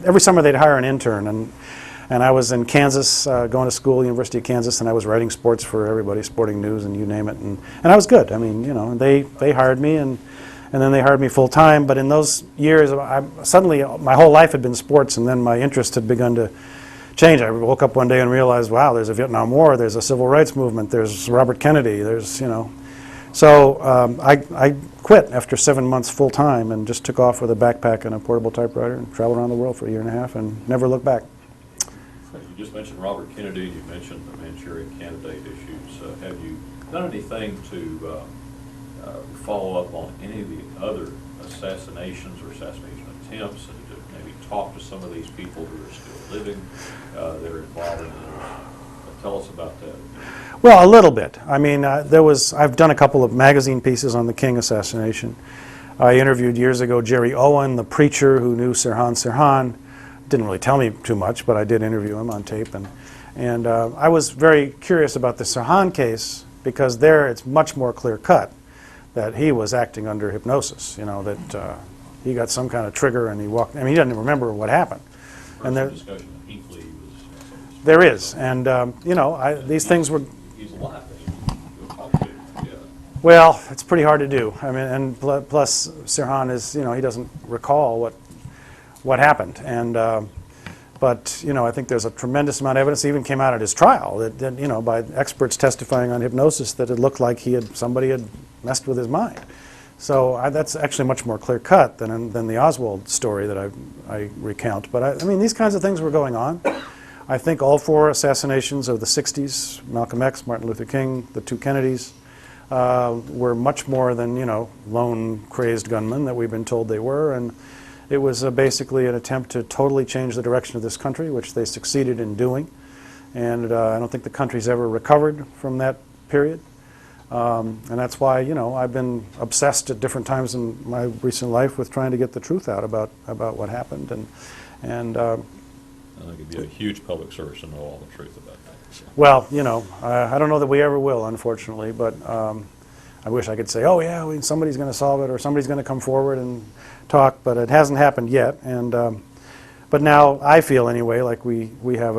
every summer they'd hire an intern, and I was in Kansas, going to school, University of Kansas, and I was writing sports for everybody, sporting news and you name it, and I was good. I mean, they hired me, and then they hired me full time. But in those years, suddenly my whole life had been sports, and then my interest had begun to change. I woke up one day and realized, wow, there's a Vietnam War, there's a civil rights movement, there's Robert Kennedy, So I quit after 7 months full time and just took off with a backpack and a portable typewriter and traveled around the world for a year and a half and never looked back. You just mentioned Robert Kennedy, you mentioned the Manchurian Candidate issues. Have you done anything to follow up on any of the other assassinations or assassination attempts, and to maybe talk to some of these people who are still living, that are involved in those? Tell us about that. Well, a little bit. I mean, I've done a couple of magazine pieces on the King assassination. I interviewed years ago Jerry Owen, the preacher who knew Sirhan Sirhan. Didn't really tell me too much, but I did interview him on tape. And I was very curious about the Sirhan case because there it's much more clear cut that he was acting under hypnosis, that he got some kind of trigger and he walked. I mean, he doesn't even remember what happened. And there, Discussion of Hinckley was. there is, and these things were. He's alive. You'll talk to him, yeah. Well, it's pretty hard to do. I mean, and plus Sirhan is, he doesn't recall what happened, and but I think there's a tremendous amount of evidence. It even came out at his trial that by experts testifying on hypnosis that it looked like somebody had messed with his mind. So that's actually much more clear cut than the Oswald story that I recount. But I mean, these kinds of things were going on. I think all 4 assassinations of the 60s, Malcolm X, Martin Luther King, the 2 Kennedys, were much more than, lone crazed gunmen that we've been told they were. And it was basically an attempt to totally change the direction of this country, which they succeeded in doing. And I don't think the country's ever recovered from that period. And that's why, I've been obsessed at different times in my recent life with trying to get the truth out about what happened. And I think it'd be a huge public service to know all the truth about that. So. well, I don't know that we ever will, unfortunately, but I wish I could say, oh yeah, somebody's going to solve it or somebody's going to come forward and talk, but it hasn't happened yet. And but now I feel anyway like we have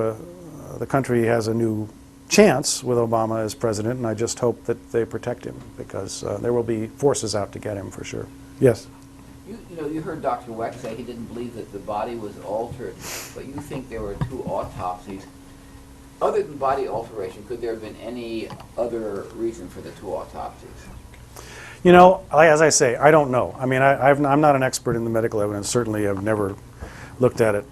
the country has a new chance with Obama as president, and I just hope that they protect him because there will be forces out to get him for sure. Yes. You heard Dr. Weck say he didn't believe that the body was altered, but you think there were 2 autopsies. Other than body alteration, could there have been any other reason for the 2 autopsies? As I say, I don't know. I mean, I'm not an expert in the medical evidence. Certainly, I've never looked at it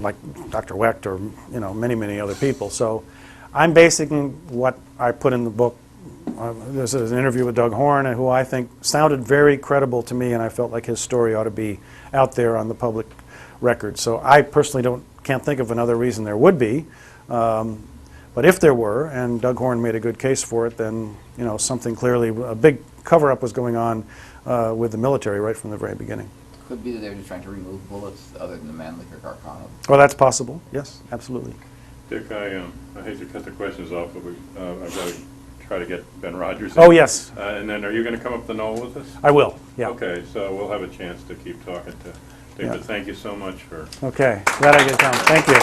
like Dr. Wecht or many other people. So, I'm basing what I put in the book. There's an interview with Doug Horn, who I think sounded very credible to me, and I felt like his story ought to be out there on the public record. So I personally can't think of another reason there would be. But if there were, and Doug Horn made a good case for it, then something clearly, a big cover-up was going on with the military right from the very beginning. Could be that they were just trying to remove bullets other than the Mannlicher Carcano. Well, that's possible. Yes, absolutely. Dick, I hate to cut the questions off, but I've got to try to get Ben Rogers in. Oh, yes. And then are you going to come up the knoll with us? I will, yeah. Okay, so we'll have a chance to keep talking to Dick, Yeah. but thank you so much for... Okay, glad I get down. Thank you.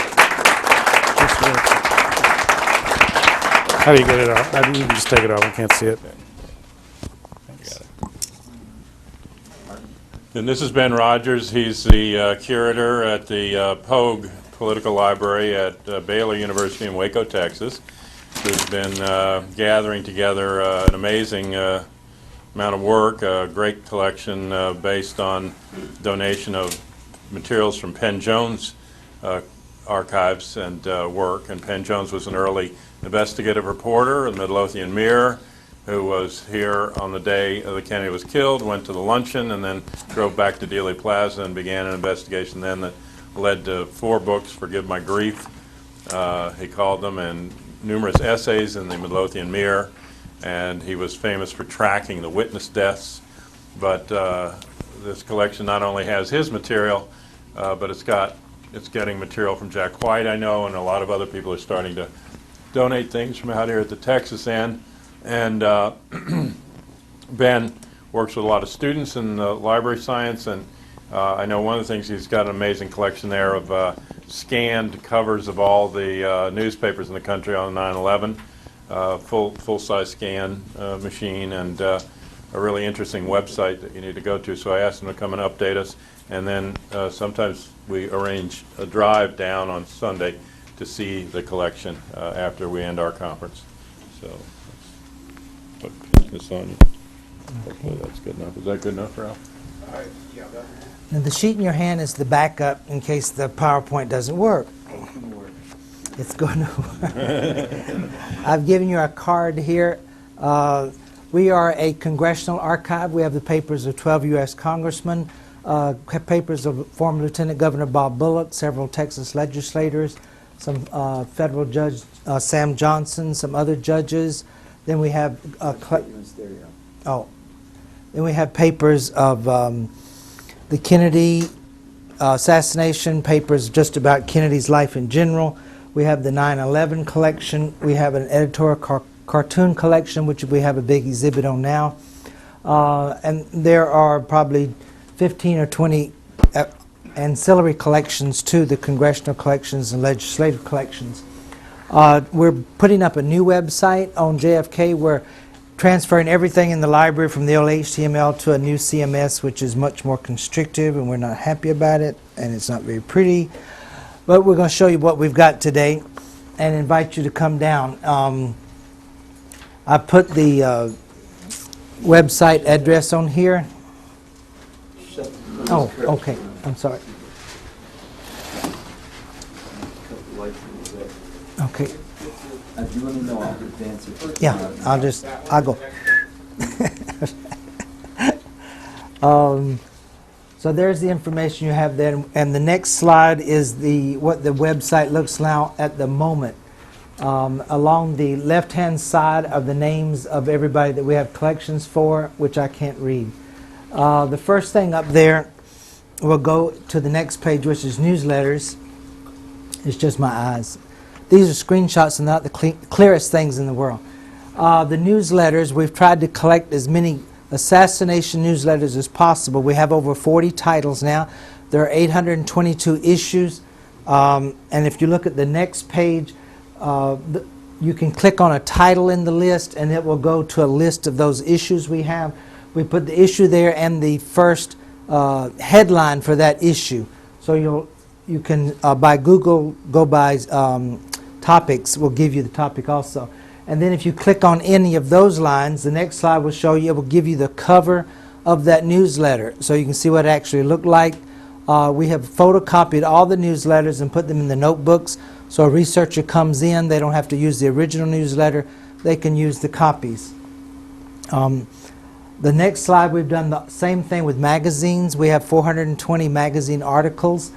How do you get it off? You can just take it off. I can't see it. And this is Ben Rogers. He's the curator at the Pogue Political Library at Baylor University in Waco, Texas, who's been gathering together an amazing amount of work, a great collection based on donation of materials from Penn Jones archives and work. And Penn Jones was an early investigative reporter in the Midlothian Mirror, who was here on the day the Kennedy was killed, went to the luncheon, and then drove back to Dealey Plaza and began an investigation then that led to 4 books, Forgive My Grief, he called them, and numerous essays in the Midlothian Mirror. And he was famous for tracking the witness deaths. But this collection not only has his material, but it's getting material from Jack White, I know, and a lot of other people are starting to donate things from out here at the Texas end. And Ben works with a lot of students in library science, and I know one of the things, he's got an amazing collection there of scanned covers of all the newspapers in the country on 9/11, full-size scan machine, and a really interesting website that you need to go to. So I asked him to come and update us, and then sometimes we arrange a drive down on Sunday to see the collection after we end our conference. So put this on you. Hopefully that's good enough. Is that good enough, Ralph? Now the sheet in your hand is the backup in case the PowerPoint doesn't work. It's going to work. I've given you a card here. We are a congressional archive. We have the papers of 12 U.S. congressmen, papers of former Lieutenant Governor Bob Bullock, several Texas legislators, some federal judge Sam Johnson, some other judges. Then we have then we have papers of the Kennedy assassination, papers just about Kennedy's life in general. We have the 9/11 collection. We have an editorial cartoon collection, which we have a big exhibit on now. And there are probably 15 or 20 ancillary collections to the congressional collections and legislative collections. We're putting up a new website on JFK. We're transferring everything in the library from the old HTML to a new CMS, which is much more constrictive, and we're not happy about it, and it's not very pretty. But we're going to show you what we've got today and invite you to come down. I put the website address on here. Oh, okay. I'm sorry. Okay. If you want to know, I'll advance it. Yeah, I'll go. So there's the information you have there, and the next slide is what the website looks now at the moment. Along the left-hand side of the names of everybody that we have collections for, which I can't read. The first thing up there, we'll go to the next page, which is newsletters. It's just my eyes. These are screenshots and not the clearest things in the world. The newsletters, we've tried to collect as many assassination newsletters as possible. We have over 40 titles now. There are 822 issues. And if you look at the next page, you can click on a title in the list and it will go to a list of those issues we have. We put the issue there and the first headline for that issue. So you can, by Google, go by topics, will give you the topic also. And then if you click on any of those lines, the next slide will show you, it will give you the cover of that newsletter. So you can see what it actually looked like. We have photocopied all the newsletters and put them in the notebooks. So a researcher comes in, they don't have to use the original newsletter, they can use the copies. The next slide, we've done the same thing with magazines. We have 420 magazine articles.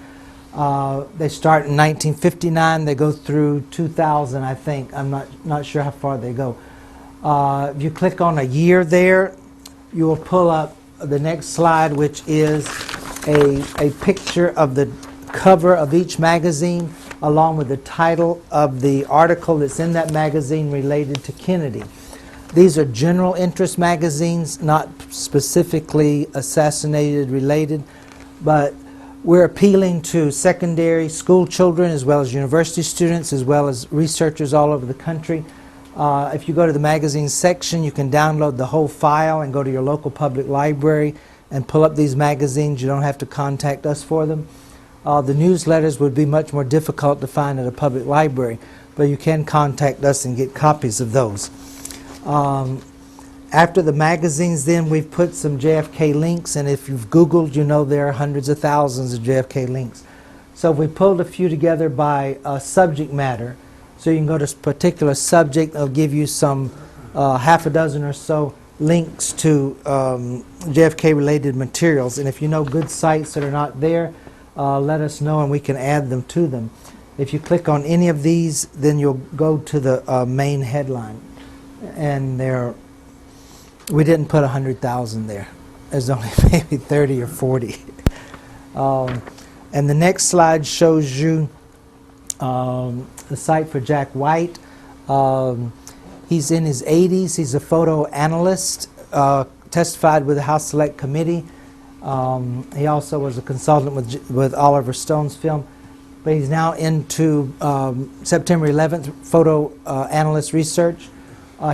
They start in 1959, they go through 2000, I think. I'm not sure how far they go. If you click on a year there, you will pull up the next slide, which is a picture of the cover of each magazine along with the title of the article that's in that magazine related to Kennedy. These are general interest magazines, not specifically assassinated related, but we're appealing to secondary school children as well as university students as well as researchers all over the country. If you go to the magazine section, you can download the whole file and go to your local public library and pull up these magazines. You don't have to contact us for them. The newsletters would be much more difficult to find at a public library, but you can contact us and get copies of those. After the magazines, then we've put some JFK links, and if you've Googled, you know there are hundreds of thousands of JFK links. So we pulled a few together by subject matter. So you can go to a particular subject, they'll give you some half a dozen or so links to JFK-related materials. And if you know good sites that are not there, let us know and we can add them to them. If you click on any of these, then you'll go to the main headline. And we didn't put 100,000 there. There's only maybe 30 or 40. And the next slide shows you the site for Jack White. He's in his 80s. He's a photo analyst, testified with the House Select Committee. He also was a consultant with Oliver Stone's film. But he's now into September 11th photo analyst research.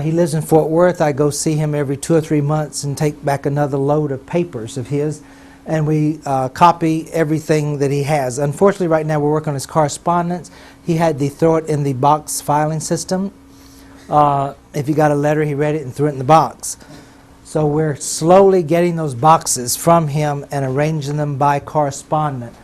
He lives in Fort Worth. I go see him every 2 or 3 months and take back another load of papers of his. And we copy everything that he has. Unfortunately, right now we're working on his correspondence. He had to throw it in the box filing system. If he got a letter, he read it and threw it in the box. So we're slowly getting those boxes from him and arranging them by correspondent.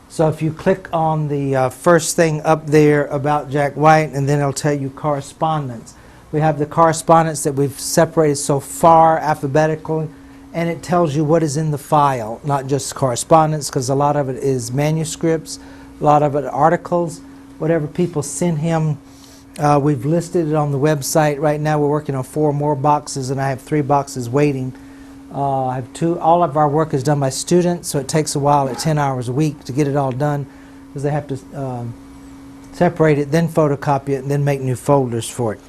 So if you click on the first thing up there about Jack White, and then it'll tell you correspondence. We have the correspondence that we've separated so far alphabetically, and it tells you what is in the file, not just correspondence, because a lot of it is manuscripts, a lot of it articles, whatever people send him. We've listed it on the website. Right now we're working on 4 more boxes, and I have 3 boxes waiting. I have 2. All of our work is done by students, so it takes a while at 10 hours a week to get it all done, because they have to separate it, then photocopy it, and then make new folders for it.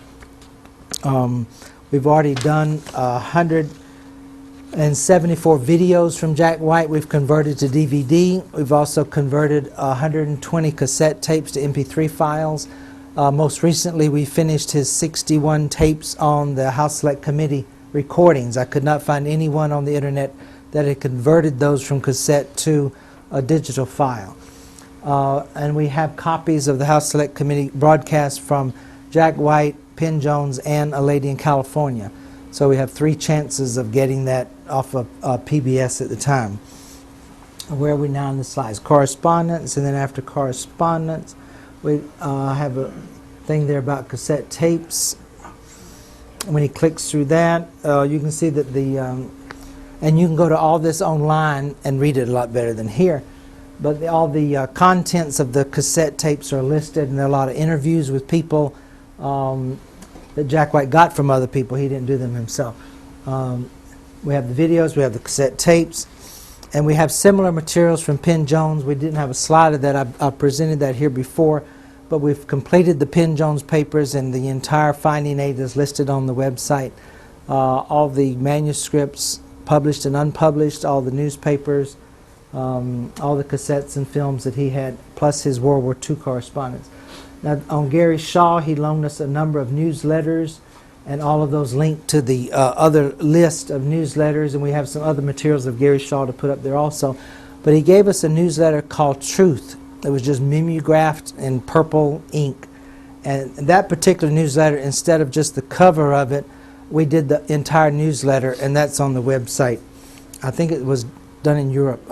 We've already done 174 videos from Jack White we've converted to DVD. We've also converted 120 cassette tapes to MP3 files. Most recently, we finished his 61 tapes on the House Select Committee recordings. I could not find anyone on the internet that had converted those from cassette to a digital file. And we have copies of the House Select Committee broadcast from Jack White, Penn Jones, and A Lady in California. So we have 3 chances of getting that off of PBS at the time. Where are we now in the slides? Correspondence, and then after correspondence, we have a thing there about cassette tapes. When he clicks through that, you can see that and you can go to all this online and read it a lot better than here. But all the contents of the cassette tapes are listed, and there are a lot of interviews with people that Jack White got from other people. He didn't do them himself. We have the videos, we have the cassette tapes, and we have similar materials from Penn Jones. We didn't have a slide of that. I presented that here before, but we've completed the Penn Jones papers, and the entire finding aid is listed on the website. All the manuscripts, published and unpublished, all the newspapers, all the cassettes and films that he had, plus his World War II correspondence. Now, on Gary Shaw, he loaned us a number of newsletters, and all of those linked to the other list of newsletters, and we have some other materials of Gary Shaw to put up there also. But he gave us a newsletter called Truth. It was just mimeographed in purple ink. And that particular newsletter, instead of just the cover of it, we did the entire newsletter, and that's on the website. I think it was done in Europe.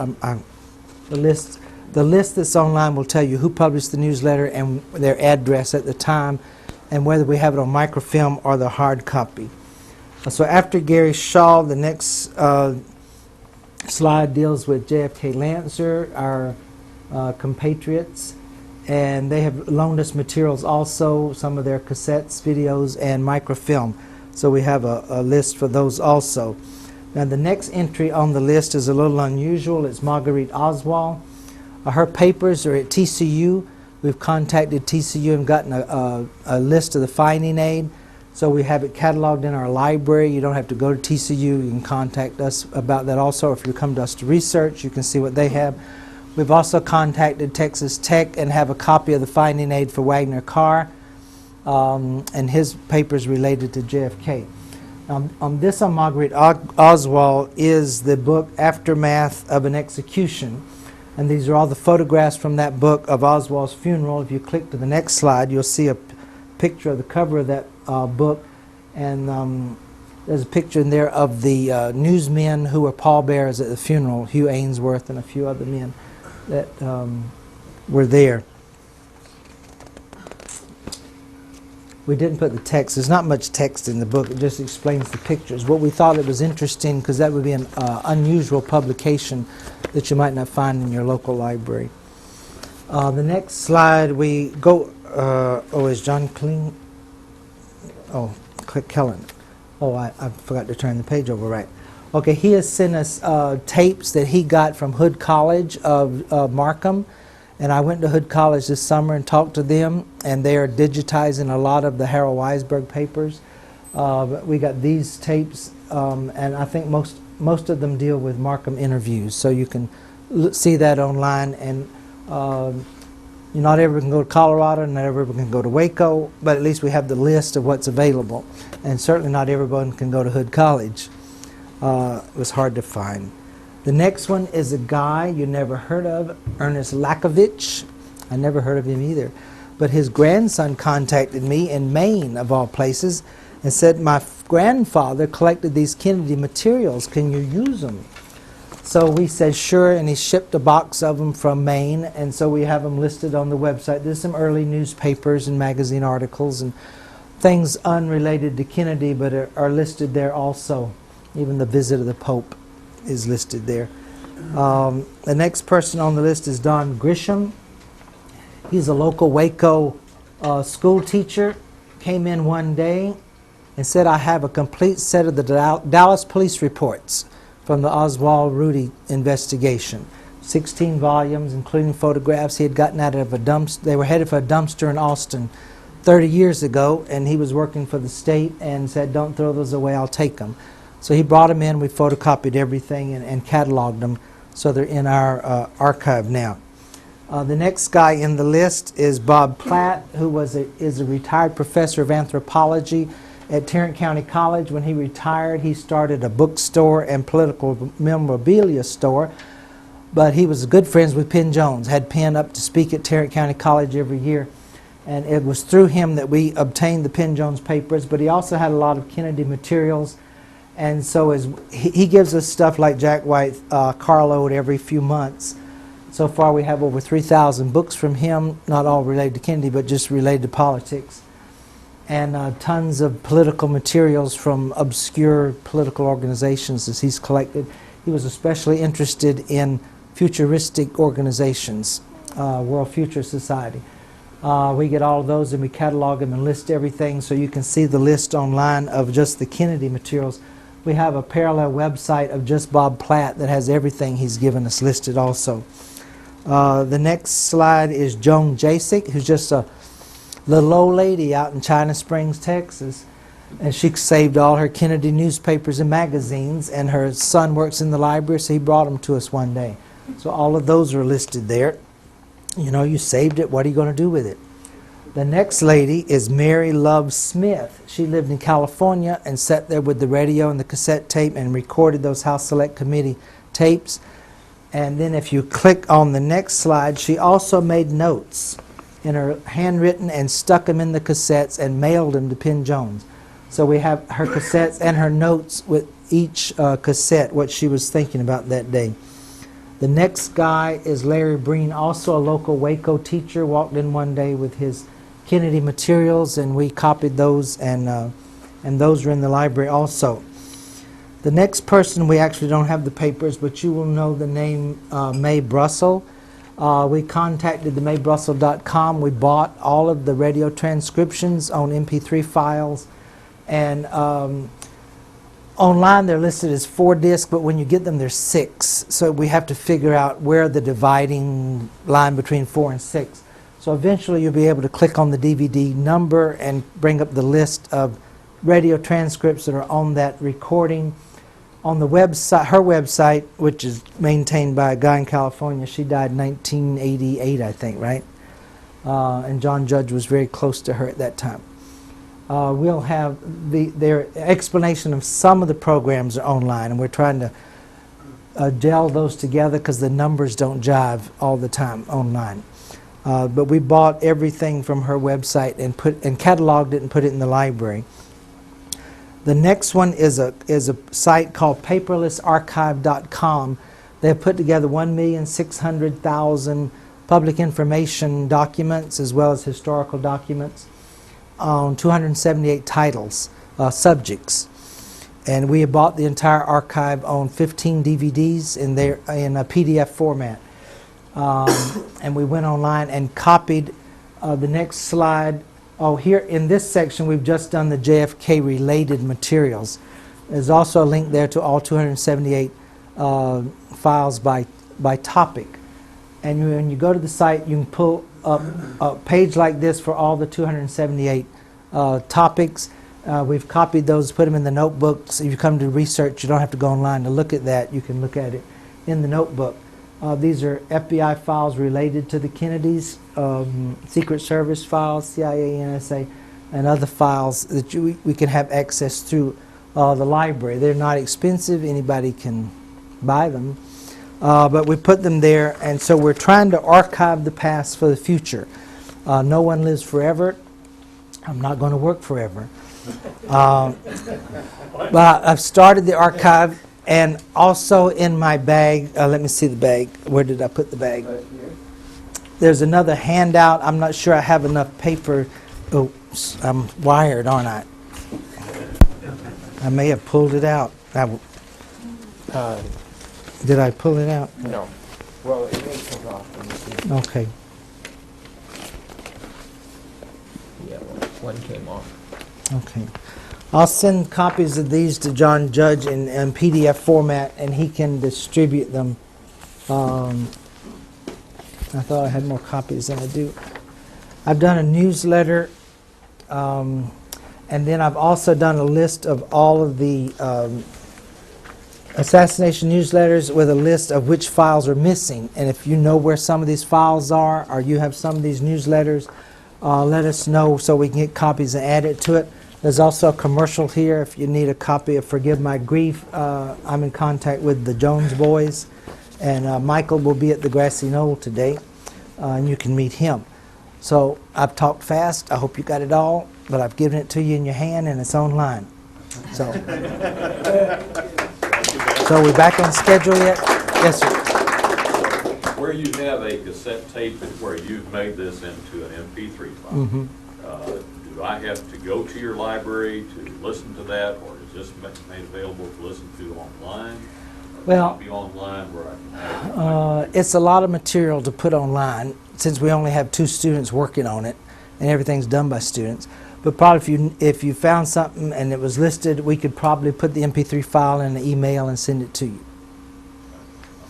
The list that's online will tell you who published the newsletter and their address at the time, and whether we have it on microfilm or the hard copy. So after Gary Shaw, the next slide deals with JFK Lancer, our compatriots, and they have loaned us materials also, some of their cassettes, videos, and microfilm. So we have a list for those also. Now the next entry on the list is a little unusual. It's Marguerite Oswald. Her papers are at TCU. We've contacted TCU and gotten a list of the finding aid. So we have it cataloged in our library. You don't have to go to TCU. You can contact us about that also. If you come to us to research, you can see what they have. We've also contacted Texas Tech and have a copy of the finding aid for Wagner Carr and his papers related to JFK. This on Marguerite Oswald is the book Aftermath of an Execution. And these are all the photographs from that book of Oswald's funeral. If you click to the next slide, you'll see a picture of the cover of that book. And there's a picture in there of the newsmen who were pallbearers at the funeral, Hugh Ainsworth and a few other men that were there. We didn't put the text. There's not much text in the book. It just explains the pictures. What we thought it was interesting, because that would be an unusual publication that you might not find in your local library. The next slide, we go, is John Kling? Oh, Kellen. Oh, I forgot to turn the page over right. Okay, he has sent us tapes that he got from Hood College of Markham. And I went to Hood College this summer and talked to them, and they are digitizing a lot of the Harold Weisberg papers. But we got these tapes, and I think most of them deal with Markham interviews. So you can see that online, and not everyone can go to Colorado, not everyone can go to Waco, but at least we have the list of what's available. And certainly not everyone can go to Hood College. It was hard to find. The next one is a guy you never heard of, Ernest Lakovich. I never heard of him either. But his grandson contacted me in Maine, of all places, and said, my grandfather collected these Kennedy materials. Can you use them? So we said, sure, and he shipped a box of them from Maine, and so we have them listed on the website. There's some early newspapers and magazine articles and things unrelated to Kennedy, but are listed there also. Even the visit of the Pope is listed there. The next person on the list is Don Grisham. He's a local Waco school teacher. Came in one day and said, I have a complete set of the Dallas police reports from the Oswald Rudy investigation. 16 volumes, including photographs he had gotten out of a dumpster. They were headed for a dumpster in Austin 30 years ago, and he was working for the state and said, don't throw those away, I'll take them. So he brought them in, we photocopied everything and cataloged them, so they're in our archive now. The next guy in the list is Bob Platt, who is a retired professor of anthropology at Tarrant County College. When he retired, he started a bookstore and political memorabilia store, but he was good friends with Penn Jones, had Penn up to speak at Tarrant County College every year, and it was through him that we obtained the Penn Jones papers, but he also had a lot of Kennedy materials, and so he gives us stuff like Jack White carload every few months. So far we have over 3,000 books from him, not all related to Kennedy, but just related to politics. And tons of political materials from obscure political organizations that he's collected. He was especially interested in futuristic organizations, World Future Society. We get all of those and we catalog them and list everything, so you can see the list online of just the Kennedy materials. We have a parallel website of just Bob Platt that has everything he's given us listed also. The next slide is Joan Jasek, who's just a little old lady out in China Springs, Texas. And she saved all her Kennedy newspapers and magazines, and her son works in the library, so he brought them to us one day. So all of those are listed there. You know, you saved it, what are you going to do with it? The next lady is Mary Love Smith. She lived in California and sat there with the radio and the cassette tape and recorded those House Select Committee tapes. And then if you click on the next slide, she also made notes in her handwritten and stuck them in the cassettes and mailed them to Penn Jones. So we have her cassettes and her notes with each cassette, what she was thinking about that day. The next guy is Larry Breen, also a local Waco teacher, walked in one day with his Kennedy materials, and we copied those, and those are in the library also. The next person, we actually don't have the papers, but you will know the name Mae Brussel. We contacted the maybrussel.com. We bought all of the radio transcriptions on MP3 files, and online they're listed as 4 discs, but when you get them there's 6. So we have to figure out where the dividing line between 4 and 6. So eventually you'll be able to click on the DVD number and bring up the list of radio transcripts that are on that recording. On the website, her website, which is maintained by a guy in California, she died in 1988, I think, right? And John Judge was very close to her at that time. We'll have their explanation of some of the programs are online, and we're trying to gel those together because the numbers don't jive all the time online. But we bought everything from her website and cataloged it and put it in the library. The next one is a site called paperlessarchive.com. They have put together 1,600,000 public information documents as well as historical documents on 278 titles, subjects. And we have bought the entire archive on 15 DVDs in a PDF format. And we went online and copied the next slide. Oh, here in this section we've just done the JFK related materials. There's also a link there to all 278 files by topic. And when you go to the site, you can pull up a page like this for all the 278 topics. We've copied those, put them in the notebooks. If you come to research, you don't have to go online to look at that. You can look at it in the notebook. These are FBI files related to the Kennedys, Secret Service files, CIA, NSA, and other files that we can have access through the library. They're not expensive. Anybody can buy them. But we put them there, and so we're trying to archive the past for the future. No one lives forever. I'm not going to work forever. But I've started the archive. And also in my bag, let me see the bag. Where did I put the bag? Right here. There's another handout. I'm not sure I have enough paper. Oh, I'm wired, aren't I? I may have pulled it out. Did I pull it out? No. Well, it may come off. Let me see. Okay. Yeah, one came off. Okay. I'll send copies of these to John Judge in PDF format, and he can distribute them. I thought I had more copies than I do. I've done a newsletter And then I've also done a list of all of the assassination newsletters with a list of which files are missing. And if you know where some of these files are, or you have some of these newsletters, let us know so we can get copies and add it to it. There's also a commercial here if you need a copy of Forgive My Grief. I'm in contact with the Jones boys, and Michael will be at the Grassy Knoll today, and you can meet him. So I've talked fast. I hope you got it all, but I've given it to you in your hand, and it's online. So, so we back on schedule yet? Yes, sir. Where you have a cassette tape where you've made this into an MP3 file, do I have to go to your library to listen to that, or is this made available to listen to online? Or Well, will it be online where I can have it? it's a lot of material to put online since we only have 2 students working on it, and everything's done by students. But probably if you found something and it was listed, we could probably put the MP3 file in an email and send it to you.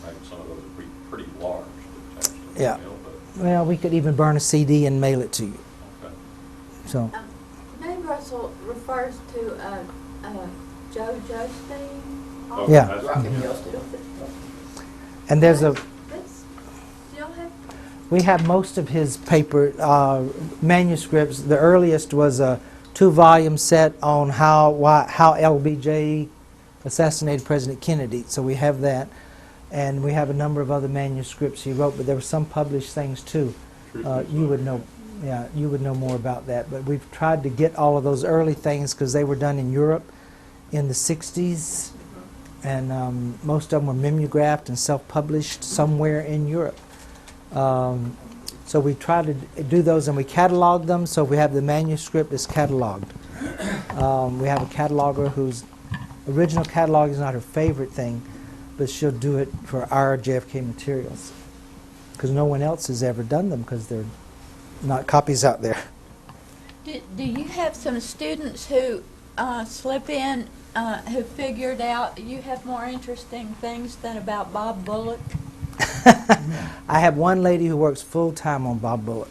I imagine some of those would be pretty large to attach to the Yeah. email, but, Well, we could even burn a CD and mail it to you. okay. So, Name Russell refers to Joe Jostein. Oh, Yeah. that's- Rocket Joestin. and there's a That's, you don't have, we have most of his paper manuscripts. The earliest was a 2-volume set on how LBJ assassinated President Kennedy. So we have that, and we have a number of other manuscripts he wrote. But there were some published things too. You would know, yeah, you would know more about that. But we've tried to get all of those early things because they were done in Europe in the '60s, and most of them were mimeographed and self-published somewhere in Europe. So we try to do those, and we catalog them. So we have the manuscript is cataloged. We have a cataloger whose original catalog is not her favorite thing, but she'll do it for our JFK materials because no one else has ever done them because they're not copies out there. do you have some students who slip in who figured out you have more interesting things than about Bob Bullock? I have one lady who works full-time on Bob Bullock.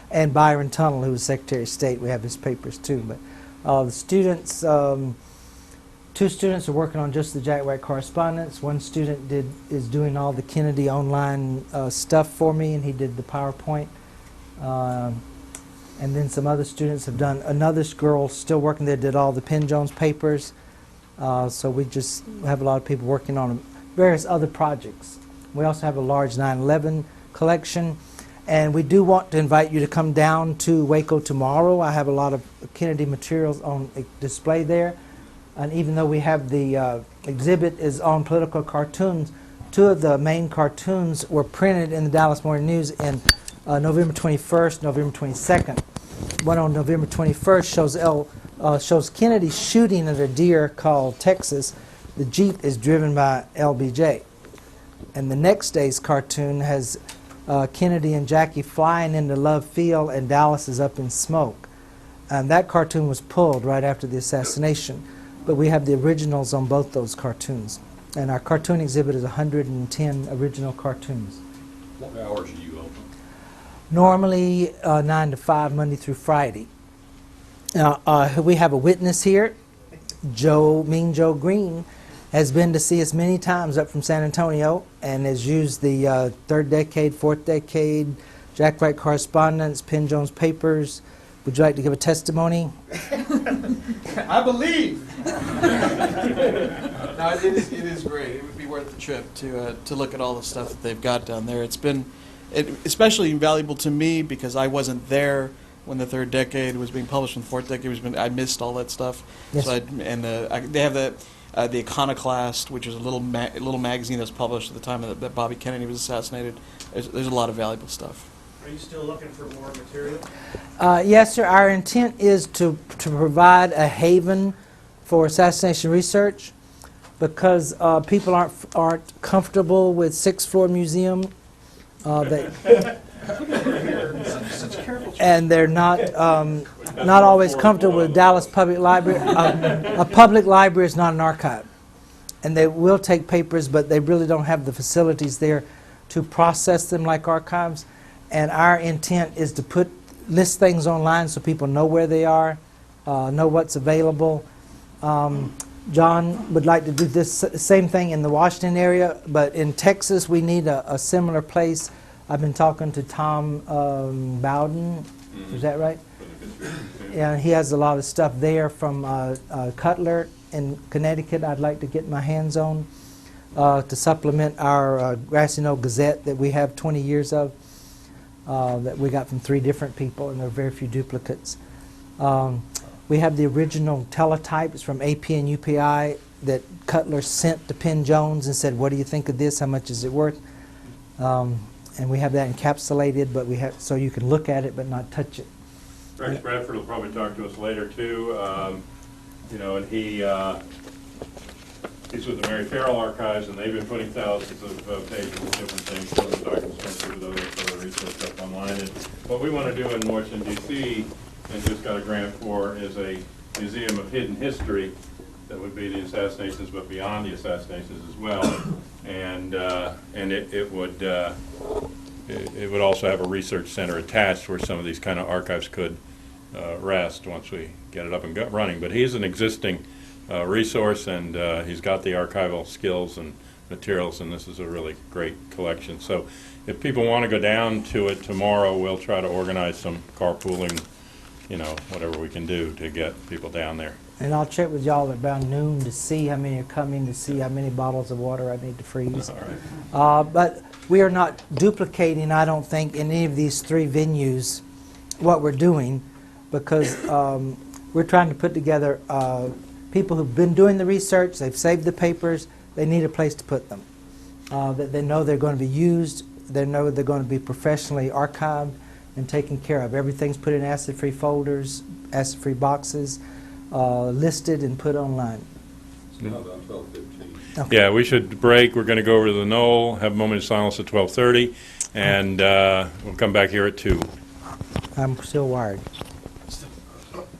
And Byron Tunnell, who was Secretary of State. We have his papers too. But the students, 2 students are working on just the Jack White correspondence. One student is doing all the Kennedy online stuff for me, and he did the PowerPoint. And then some other students have done, another girl still working there did all the Penn Jones papers. So we just have a lot of people working on various other projects. We also have a large 9/11 collection, and we do want to invite you to come down to Waco tomorrow. I have a lot of Kennedy materials on display there, and even though we have the exhibit is on political cartoons, 2 of the main cartoons were printed in the Dallas Morning News in November 21st, November 22nd. One on November 21st shows Kennedy shooting at a deer called Texas. The Jeep is driven by LBJ. And the next day's cartoon has Kennedy and Jackie flying into Love Field, and Dallas is up in smoke. And that cartoon was pulled right after the assassination. But we have the originals on both those cartoons. And our cartoon exhibit is 110 original cartoons. What hours are you open? Normally 9 to 5, Monday through Friday. We have a witness here. Mean Joe Green has been to see us many times up from San Antonio and has used the 3rd decade, 4th decade, Jack White correspondence, Penn Jones papers. Would you like to give a testimony? I believe. No, it is great. It would be worth the trip to look at all the stuff that they've got down there. It's been especially invaluable to me because I wasn't there when the 3rd decade was being published and the 4th decade was being. I missed all that stuff. Yes. So they have the Iconoclast, which is a little magazine that was published at the time that Bobby Kennedy was assassinated. There's a lot of valuable stuff. Are you still looking for more material? Yes, sir. Our intent is to provide a haven for assassination research because people aren't comfortable with 6th floor museum. And they're not always comfortable with Dallas Public Library. A public library is not an archive, and they will take papers, but they really don't have the facilities there to process them like archives. And our intent is to put list things online so people know where they are, know what's available. John would like to do this same thing in the Washington area, but in Texas we need a similar place. I've been talking to Tom Bowden, is that right? Yeah, he has a lot of stuff there from Cutler in Connecticut I'd like to get my hands on to supplement our Grassy Knoll Gazette that we have 20 years of, that we got from 3 different people, and there are very few duplicates. We have the original teletypes from AP and UPI that Cutler sent to Penn Jones and said, what do you think of this? How much is it worth? And we have that encapsulated, but we have so you can look at it but not touch it. Rex Bradford will probably talk to us later too. You know, and he's with the Mary Farrell Archives, and they've been putting thousands of pages of different things, different documents, with other research stuff online. And what we want to do in Washington, D.C., and just got a grant for, is a museum of hidden history that would be the assassinations, but beyond the assassinations as well. And it would also have a research center attached where some of these kind of archives could rest once we get it up and running. But he's an existing resource, and he's got the archival skills and materials, and this is a really great collection. So if people want to go down to it tomorrow, we'll try to organize some carpooling, you know, whatever we can do to get people down there. And I'll check with y'all around noon to see how many are coming, to see how many bottles of water I need to freeze. All right. But we are not duplicating, I don't think, in any of these 3 venues what we're doing, because we're trying to put together people who've been doing the research, they've saved the papers, they need a place to put them. That they know they're going to be used, they know they're going to be professionally archived and taken care of. Everything's put in acid-free folders, acid-free boxes, listed and put online. Okay. Yeah, we should break. We're going to go over to the Knoll, have a moment of silence at 12:30, and we'll come back here at 2. I'm still wired.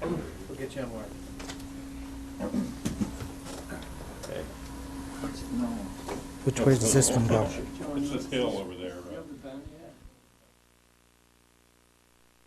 We'll get you on wire. Which way does this one go? It's this hill over there.